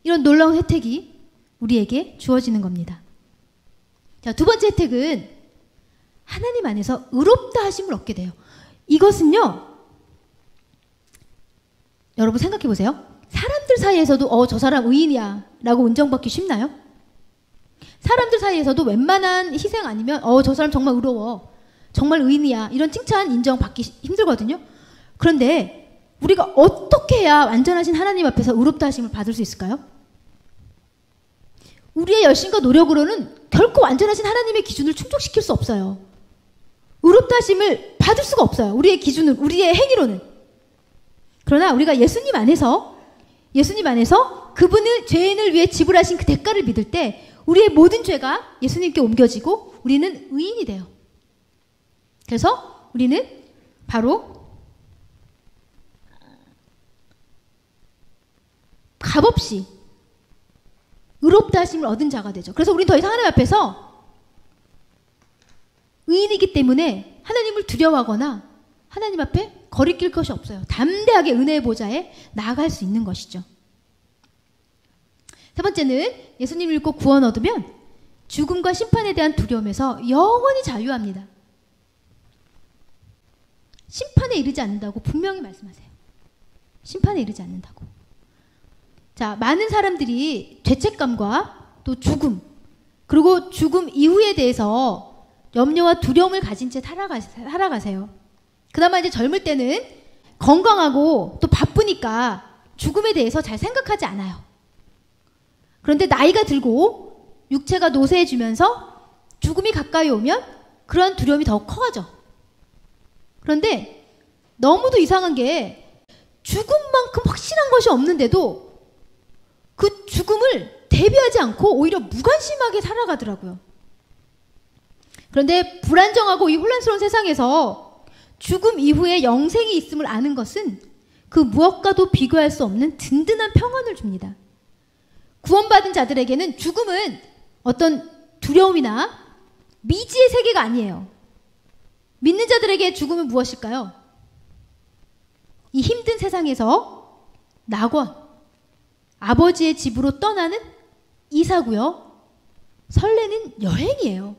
이런 놀라운 혜택이 우리에게 주어지는 겁니다. 자, 두 번째 혜택은 하나님 안에서 의롭다 하심을 얻게 돼요. 이것은요, 여러분 생각해 보세요. 사람들 사이에서도 저 사람 의인이야 라고 인정받기 쉽나요? 사람들 사이에서도 웬만한 희생 아니면 저 사람 정말 의로워, 정말 의인이야, 이런 칭찬 인정받기 힘들거든요. 그런데 우리가 어떻게 해야 완전하신 하나님 앞에서 의롭다 하심을 받을 수 있을까요? 우리의 열심과 노력으로는 결코 완전하신 하나님의 기준을 충족시킬 수 없어요. 의롭다 하심을 받을 수가 없어요. 우리의 기준은, 우리의 행위로는. 그러나 우리가 예수님 안에서 그분을 죄인을 위해 지불하신 그 대가를 믿을 때 우리의 모든 죄가 예수님께 옮겨지고 우리는 의인이 돼요. 그래서 우리는 바로 값없이 의롭다 하심을 얻은 자가 되죠. 그래서 우리는 더 이상 하나님 앞에서 의인이기 때문에 하나님을 두려워하거나 하나님 앞에 거리낄 것이 없어요. 담대하게 은혜의 보좌에 나아갈 수 있는 것이죠. 세 번째는 예수님을 믿고 구원 얻으면 죽음과 심판에 대한 두려움에서 영원히 자유합니다. 심판에 이르지 않는다고 분명히 말씀하세요. 심판에 이르지 않는다고. 자, 많은 사람들이 죄책감과 또 죽음, 그리고 죽음 이후에 대해서 염려와 두려움을 가진 채 살아가세요. 그나마 이제 젊을 때는 건강하고 또 바쁘니까 죽음에 대해서 잘 생각하지 않아요. 그런데 나이가 들고 육체가 노쇠해지면서 죽음이 가까이 오면 그러한 두려움이 더욱 커가죠. 그런데 너무도 이상한 게 죽음만큼 확실한 것이 없는데도 그 죽음을 대비하지 않고 오히려 무관심하게 살아가더라고요. 그런데 불안정하고 이 혼란스러운 세상에서 죽음 이후에 영생이 있음을 아는 것은 그 무엇과도 비교할 수 없는 든든한 평안을 줍니다. 구원받은 자들에게는 죽음은 어떤 두려움이나 미지의 세계가 아니에요. 믿는 자들에게 죽음은 무엇일까요? 이 힘든 세상에서 낙원, 아버지의 집으로 떠나는 이사고요. 설레는 여행이에요.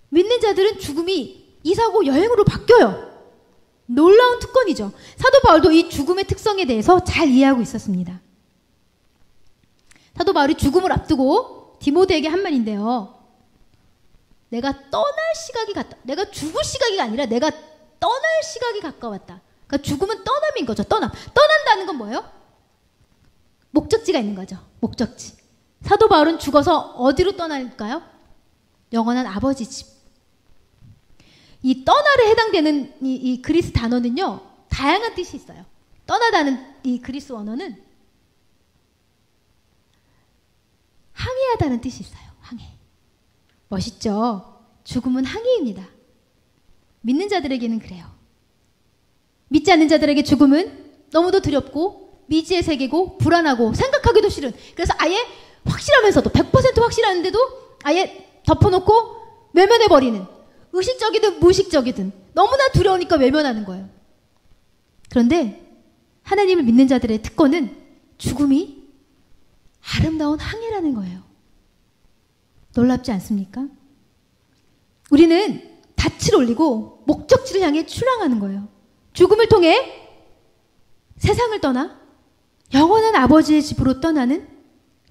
믿는 자들은 죽음이 이사고 여행으로 바뀌어요. 놀라운 특권이죠. 사도 바울도 이 죽음의 특성에 대해서 잘 이해하고 있었습니다. 사도 바울이 죽음을 앞두고 디모데에게 한 말인데요. 내가 떠날 시각이 갔다. 내가 죽을 시각이 아니라 내가 떠날 시각이 가까웠다. 그러니까 죽음은 떠남인 거죠. 떠난다는 건 뭐예요? 목적지가 있는 거죠. 목적지. 사도 바울은 죽어서 어디로 떠날까요? 영원한 아버지 집. 이 떠나에 해당되는 이 그리스 단어는요, 다양한 뜻이 있어요. 떠나다는 이 그리스 원어는 항해하다는 뜻이 있어요. 항해. 멋있죠? 죽음은 항해입니다. 믿는 자들에게는 그래요. 믿지 않는 자들에게 죽음은 너무도 두렵고 미지의 세계고 불안하고 생각하기도 싫은, 그래서 아예 확실하면서도 100% 확실한데도 아예 덮어놓고 외면해버리는, 의식적이든 무의식적이든 너무나 두려우니까 외면하는 거예요. 그런데 하나님을 믿는 자들의 특권은 죽음이 아름다운 항해라는 거예요. 놀랍지 않습니까? 우리는 닻을 올리고 목적지를 향해 출항하는 거예요. 죽음을 통해 세상을 떠나 영원한 아버지의 집으로 떠나는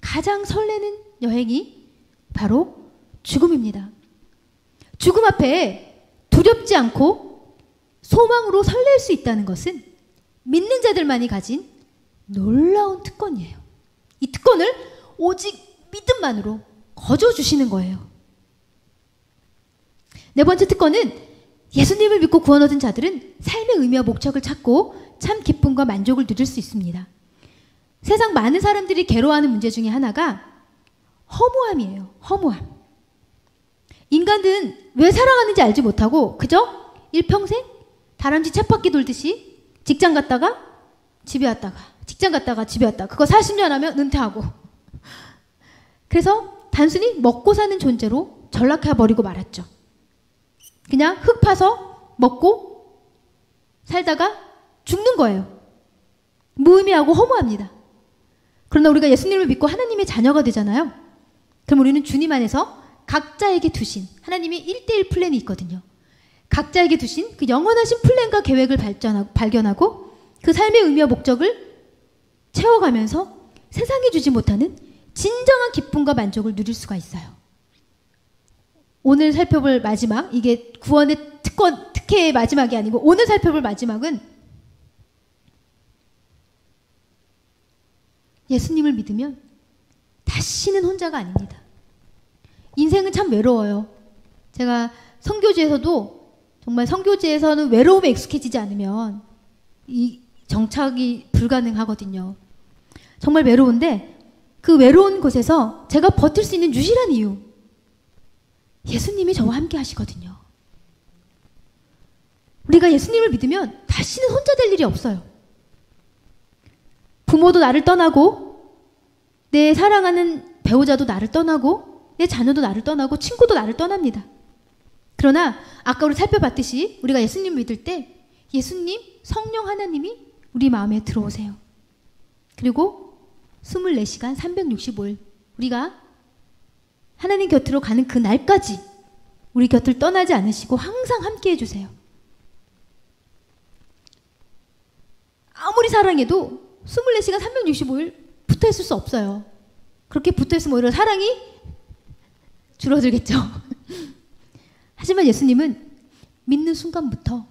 가장 설레는 여행이 바로 죽음입니다. 죽음 앞에 두렵지 않고 소망으로 설렐 수 있다는 것은 믿는 자들만이 가진 놀라운 특권이에요. 이 특권을 오직 믿음만으로 거저주시는 거예요. 네 번째 특권은 예수님을 믿고 구원 얻은 자들은 삶의 의미와 목적을 찾고 참 기쁨과 만족을 누릴 수 있습니다. 세상 많은 사람들이 괴로워하는 문제 중에 하나가 허무함이에요. 허무함. 인간은 왜 살아가는지 알지 못하고 그저 일평생 다람쥐 쳇바퀴 돌듯이 직장 갔다가 집에 왔다가 직장 갔다가 집에 왔다가 그거 40년 하면 은퇴하고, 그래서 단순히 먹고 사는 존재로 전락해버리고 말았죠. 그냥 흙 파서 먹고 살다가 죽는 거예요. 무의미하고 허무합니다. 그러나 우리가 예수님을 믿고 하나님의 자녀가 되잖아요. 그럼 우리는 주님 안에서 각자에게 두신 하나님이 1대1 플랜이 있거든요. 각자에게 두신 그 영원하신 플랜과 계획을 발견하고 그 삶의 의미와 목적을 채워가면서 세상이 주지 못하는 진정한 기쁨과 만족을 누릴 수가 있어요. 오늘 살펴볼 마지막, 이게 구원의 특혜의 마지막이 아니고 오늘 살펴볼 마지막은 예수님을 믿으면 다시는 혼자가 아닙니다. 인생은 참 외로워요. 제가 선교지에서도 정말 선교지에서는 외로움에 익숙해지지 않으면 이 정착이 불가능하거든요. 정말 외로운데 그 외로운 곳에서 제가 버틸 수 있는 유일한 이유, 예수님이 저와 함께 하시거든요. 우리가 예수님을 믿으면 다시는 혼자 될 일이 없어요. 부모도 나를 떠나고 내 사랑하는 배우자도 나를 떠나고 내 자녀도 나를 떠나고 친구도 나를 떠납니다. 그러나 아까 우리 살펴봤듯이 우리가 예수님 믿을 때 예수님, 성령 하나님이 우리 마음에 들어오세요. 그리고 24시간 365일 우리가 하나님 곁으로 가는 그 날까지 우리 곁을 떠나지 않으시고 항상 함께 해주세요. 아무리 사랑해도 24시간 365일 붙어있을 수 없어요. 그렇게 붙어있으면 오히려 사랑이 줄어들겠죠. 하지만 예수님은 믿는 순간부터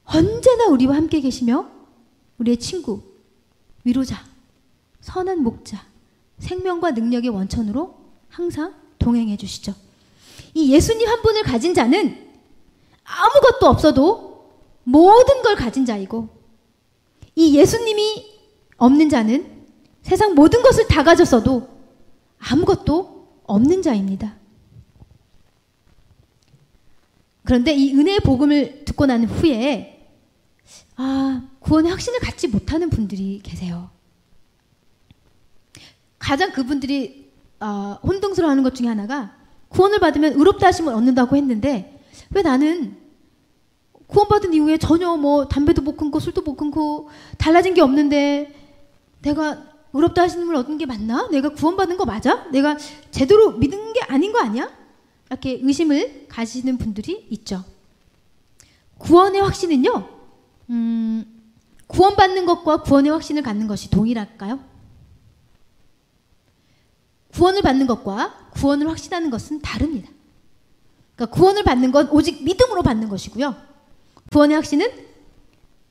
언제나 우리와 함께 계시며 우리의 친구, 위로자, 선한 목자, 생명과 능력의 원천으로 항상 동행해 주시죠. 이 예수님 한 분을 가진 자는 아무것도 없어도 모든 걸 가진 자이고, 이 예수님이 없는 자는 세상 모든 것을 다 가졌어도 아무것도 없는 자입니다. 그런데 이 은혜의 복음을 듣고 난 후에 구원의 확신을 갖지 못하는 분들이 계세요. 가장 그분들이 혼동스러워하는 것 중에 하나가 구원을 받으면 의롭다 하심을 얻는다고 했는데 왜 나는 구원받은 이후에 전혀 뭐 담배도 못 끊고 술도 못 끊고 달라진 게 없는데 내가 의롭다 하심을 얻은 게 맞나? 내가 구원받은 거 맞아? 내가 제대로 믿은 게 아닌 거 아니야? 이렇게 의심을 가지는 분들이 있죠. 구원의 확신은요, 구원받는 것과 구원의 확신을 갖는 것이 동일할까요? 구원을 받는 것과 구원을 확신하는 것은 다릅니다. 그러니까 구원을 받는 건 오직 믿음으로 받는 것이고요. 구원의 확신은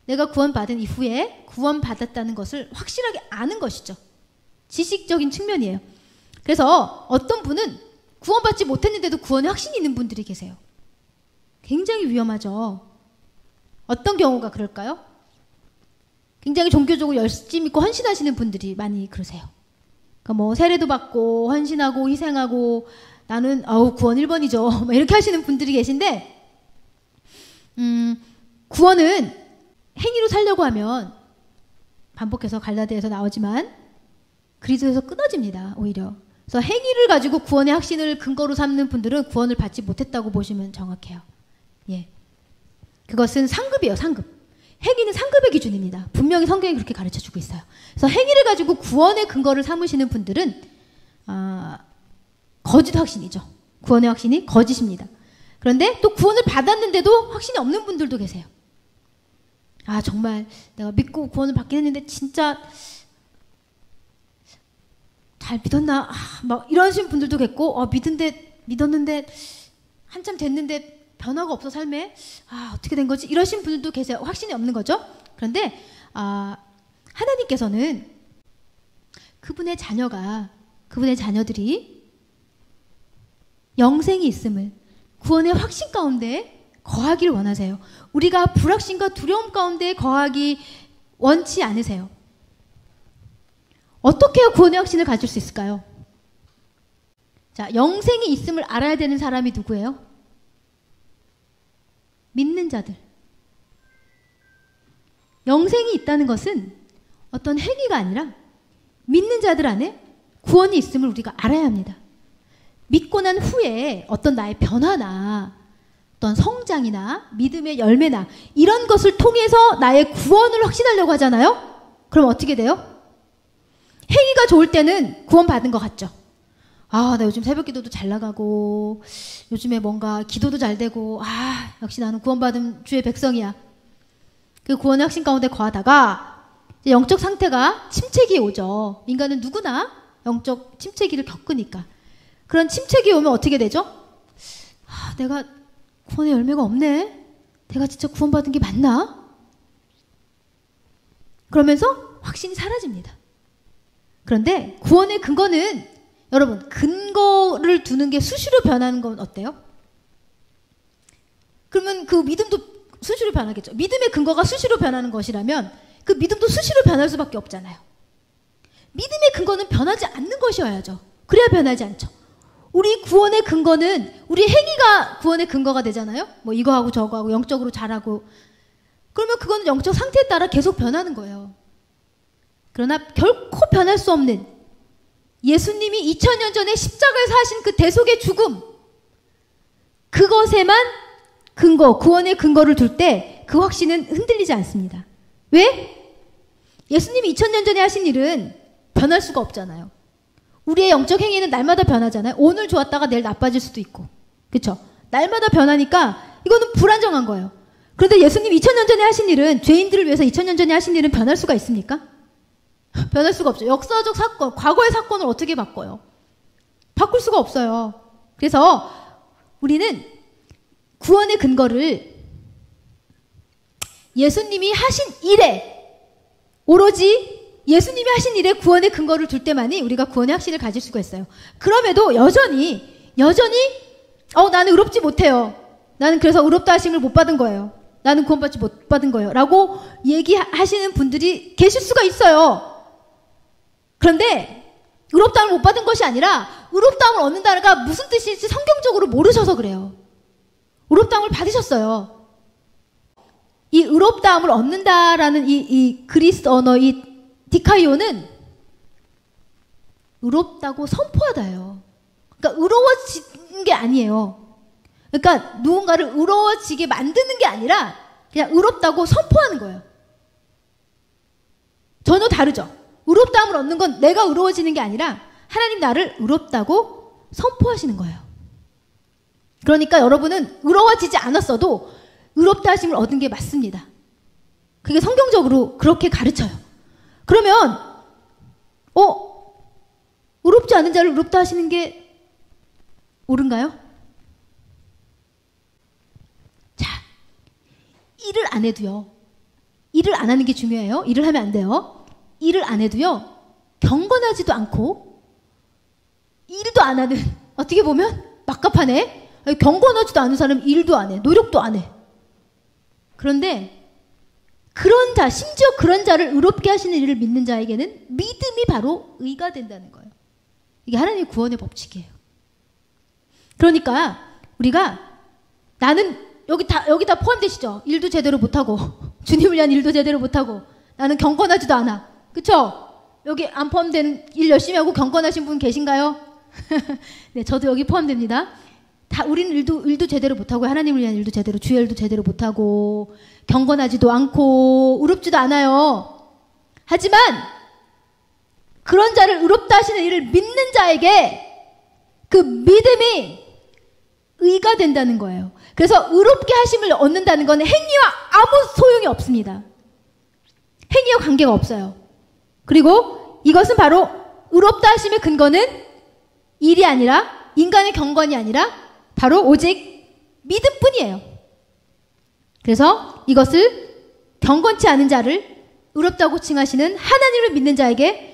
내가 구원받은 이후에 구원받았다는 것을 확실하게 아는 것이죠. 지식적인 측면이에요. 그래서 어떤 분은 구원받지 못했는데도 구원의 확신이 있는 분들이 계세요. 굉장히 위험하죠. 어떤 경우가 그럴까요? 굉장히 종교적으로 열심히 믿고 헌신하시는 분들이 많이 그러세요. 그러니까 뭐 세례도 받고 헌신하고 희생하고 나는 구원 1번이죠. 이렇게 하시는 분들이 계신데 구원은 행위로 살려고 하면 반복해서 갈라디아에서 나오지만 그리스도에서 끊어집니다. 오히려. 그래서 행위를 가지고 구원의 확신을 근거로 삼는 분들은 구원을 받지 못했다고 보시면 정확해요. 예, 그것은 상급이에요. 상급. 행위는 상급의 기준입니다. 분명히 성경이 그렇게 가르쳐주고 있어요. 그래서 행위를 가지고 구원의 근거를 삼으시는 분들은 거짓 확신이죠. 구원의 확신이 거짓입니다. 그런데 또 구원을 받았는데도 확신이 없는 분들도 계세요. 정말 내가 믿고 구원을 받긴 했는데 진짜 잘 믿었나? 막 이러신 분들도 계시고 믿었는데 한참 됐는데 변화가 없어 삶에 어떻게 된 거지? 이러신 분들도 계세요. 확신이 없는 거죠. 그런데 하나님께서는 그분의 자녀들이 영생이 있음을 구원의 확신 가운데 거하기를 원하세요. 우리가 불확신과 두려움 가운데 거하기 원치 않으세요. 어떻게 해야 구원의 확신을 가질 수 있을까요? 자, 영생이 있음을 알아야 되는 사람이 누구예요? 믿는 자들. 영생이 있다는 것은 어떤 행위가 아니라 믿는 자들 안에 구원이 있음을 우리가 알아야 합니다. 믿고 난 후에 어떤 나의 변화나 어떤 성장이나 믿음의 열매나 이런 것을 통해서 나의 구원을 확신하려고 하잖아요. 그럼 어떻게 돼요? 행위가 좋을 때는 구원받은 것 같죠. 나 요즘 새벽 기도도 잘 나가고 요즘에 뭔가 기도도 잘 되고 역시 나는 구원받은 주의 백성이야. 그 구원의 확신 가운데 거하다가 이제 영적 상태가 침체기에 오죠. 인간은 누구나 영적 침체기를 겪으니까. 그런 침체기에 오면 어떻게 되죠? 내가 구원의 열매가 없네. 내가 진짜 구원받은 게 맞나? 그러면서 확신이 사라집니다. 그런데 구원의 근거는 여러분, 근거를 두는 게 수시로 변하는 건 어때요? 그러면 그 믿음도 수시로 변하겠죠. 믿음의 근거가 수시로 변하는 것이라면 그 믿음도 수시로 변할 수밖에 없잖아요. 믿음의 근거는 변하지 않는 것이어야죠. 그래야 변하지 않죠. 우리 구원의 근거는 우리 행위가 구원의 근거가 되잖아요. 뭐 이거 하고 저거 하고 영적으로 잘하고. 그러면 그거는 영적 상태에 따라 계속 변하는 거예요. 그러나 결코 변할 수 없는 예수님이 2000년 전에 십자가에서 하신 그 대속의 죽음, 그것에만 근거, 구원의 근거를 둘 때 그 확신은 흔들리지 않습니다. 왜? 예수님이 2000년 전에 하신 일은 변할 수가 없잖아요. 우리의 영적 행위는 날마다 변하잖아요. 오늘 좋았다가 내일 나빠질 수도 있고. 그렇죠? 날마다 변하니까 이거는 불안정한 거예요. 그런데 예수님 2000년 전에 하신 일은, 죄인들을 위해서 2000년 전에 하신 일은 변할 수가 있습니까? 변할 수가 없죠. 역사적 사건, 과거의 사건을 어떻게 바꿔요? 바꿀 수가 없어요. 그래서 우리는 구원의 근거를 예수님이 하신 일에, 오로지 예수님이 하신 일에 구원의 근거를 둘 때만이 우리가 구원의 확신을 가질 수가 있어요. 그럼에도 여전히 나는 의롭지 못해요. 나는 그래서 의롭다 하심을 못 받은 거예요. 나는 구원받지 못 받은 거예요. 라고 얘기하시는 분들이 계실 수가 있어요. 그런데 의롭다함을 못 받은 것이 아니라 의롭다함을 얻는다가 무슨 뜻인지 성경적으로 모르셔서 그래요. 의롭다함을 받으셨어요. 이 의롭다함을 얻는다라는 이 그리스 언어, 이 디카이오는 의롭다고 선포하다예요. 그러니까 의로워지는 게 아니에요. 그러니까 누군가를 의로워지게 만드는 게 아니라 그냥 의롭다고 선포하는 거예요. 전혀 다르죠. 의롭다함을 얻는 건 내가 의로워지는 게 아니라 하나님 나를 의롭다고 선포하시는 거예요. 그러니까 여러분은 의로워지지 않았어도 의롭다 하심을 얻은 게 맞습니다. 그게 성경적으로 그렇게 가르쳐요. 그러면 의롭지 않은 자를 의롭다 하시는 게 옳은가요? 자, 일을 안 해도요. 일을 안 하는 게 중요해요. 일을 하면 안 돼요. 일을 안 해도요. 경건하지도 않고 일도 안 하는, 어떻게 보면 막갑하네. 경건하지도 않은 사람 일도 안 해. 노력도 안 해. 그런데 그런 자, 심지어 그런 자를 의롭게 하시는 일을 믿는 자에게는 믿음이 바로 의가 된다는 거예요. 이게 하나님의 구원의 법칙이에요. 그러니까 우리가 나는 여기 다 포함되시죠? 일도 제대로 못하고 주님을 위한 일도 제대로 못하고 나는 경건하지도 않아. 그쵸? 여기 안 포함된 일 열심히 하고 경건하신 분 계신가요? 네, 저도 여기 포함됩니다. 다 우리는 일도 제대로 못하고 하나님을 위한 일도 제대로, 주의 일도 제대로 못하고 경건하지도 않고 의롭지도 않아요. 하지만 그런 자를 의롭다 하시는 일을 믿는 자에게 그 믿음이 의가 된다는 거예요. 그래서 의롭게 하심을 얻는다는 건 행위와 아무 소용이 없습니다. 행위와 관계가 없어요. 그리고 이것은 바로 의롭다 하심의 근거는 일이 아니라, 인간의 경건이 아니라 바로 오직 믿음뿐이에요. 그래서 이것을 경건치 않은 자를 의롭다고 칭하시는 하나님을 믿는 자에게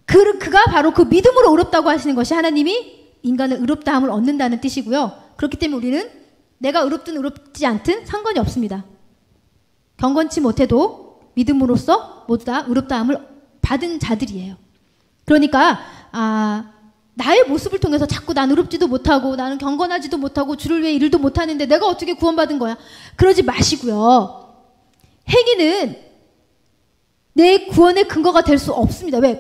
그가 바로 그 믿음으로 의롭다고 하시는 것이 하나님이 인간의 의롭다함을 얻는다는 뜻이고요. 그렇기 때문에 우리는 내가 의롭든 의롭지 않든 상관이 없습니다. 경건치 못해도 믿음으로써 모두 다 의롭다함을 받은 자들이에요. 그러니까 나의 모습을 통해서 자꾸 난 의롭지도 못하고 나는 경건하지도 못하고 주를 위해 일도 못하는데 내가 어떻게 구원받은 거야? 그러지 마시고요. 행위는 내 구원의 근거가 될 수 없습니다. 왜?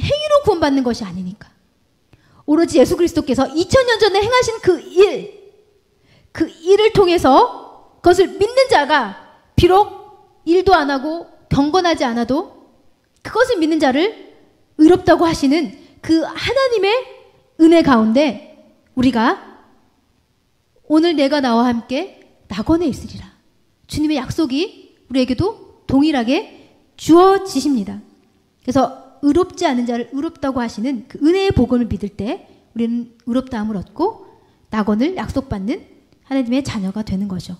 행위로 구원받는 것이 아니니까. 오로지 예수 그리스도께서 2000년 전에 행하신 그 일을 통해서 그것을 믿는 자가 비록 일도 안 하고 경건하지 않아도 그것을 믿는 자를 의롭다고 하시는 그 하나님의 은혜 가운데 우리가 오늘 내가 나와 함께 낙원에 있으리라. 주님의 약속이 우리에게도 동일하게 주어지십니다. 그래서 의롭지 않은 자를 의롭다고 하시는 그 은혜의 복음을 믿을 때 우리는 의롭다함을 얻고 낙원을 약속받는 하나님의 자녀가 되는 거죠.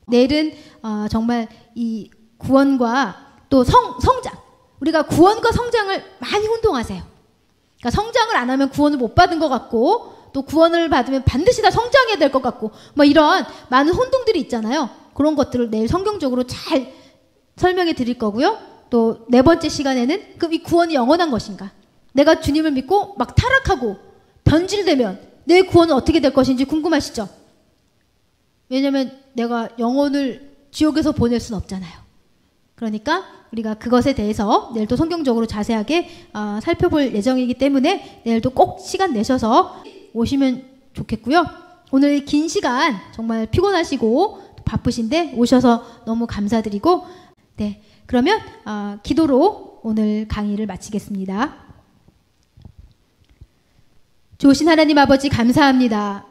내일은 정말 이 구원과 또 성장, 우리가 구원과 성장을 많이 혼동하세요. 그러니까 성장을 안 하면 구원을 못 받은 것 같고 또 구원을 받으면 반드시 다 성장해야 될 것 같고 뭐 이런 많은 혼동들이 있잖아요. 그런 것들을 내일 성경적으로 잘 설명해 드릴 거고요. 또 네 번째 시간에는 그럼 이 구원이 영원한 것인가? 내가 주님을 믿고 막 타락하고 변질되면 내 구원은 어떻게 될 것인지 궁금하시죠? 왜냐하면 내가 영혼을 지옥에서 보낼 수는 없잖아요. 그러니까 우리가 그것에 대해서 내일도 성경적으로 자세하게 살펴볼 예정이기 때문에 내일도 꼭 시간 내셔서 오시면 좋겠고요. 오늘 긴 시간 정말 피곤하시고 바쁘신데 오셔서 너무 감사드리고 네, 그러면 기도로 오늘 강의를 마치겠습니다. 좋으신 하나님 아버지 감사합니다.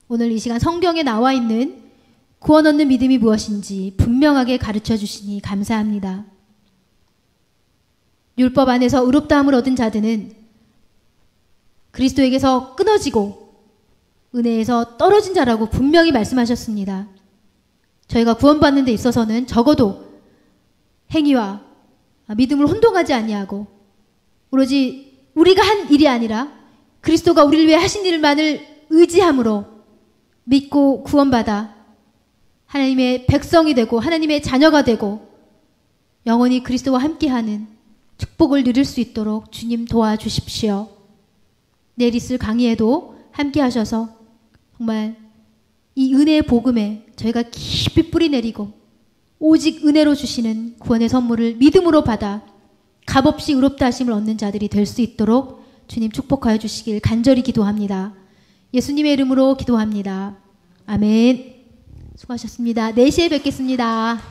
오늘 이 시간 성경에 나와 있는 구원 얻는 믿음이 무엇인지 분명하게 가르쳐 주시니 감사합니다. 율법 안에서 의롭다함을 얻은 자들은 그리스도에게서 끊어지고 은혜에서 떨어진 자라고 분명히 말씀하셨습니다. 저희가 구원받는 데 있어서는 적어도 행위와 믿음을 혼동하지 아니하고 오로지 우리가 한 일이 아니라 그리스도가 우리를 위해 하신 일만을 의지함으로 믿고 구원받아 하나님의 백성이 되고 하나님의 자녀가 되고 영원히 그리스도와 함께하는 축복을 누릴 수 있도록 주님 도와주십시오. 내일 있을 강의에도 함께하셔서 정말 이 은혜의 복음에 저희가 깊이 뿌리내리고 오직 은혜로 주시는 구원의 선물을 믿음으로 받아 값없이 의롭다 하심을 얻는 자들이 될 수 있도록 주님 축복하여 주시길 간절히 기도합니다. 예수님의 이름으로 기도합니다. 아멘. 수고하셨습니다. 4시에 뵙겠습니다.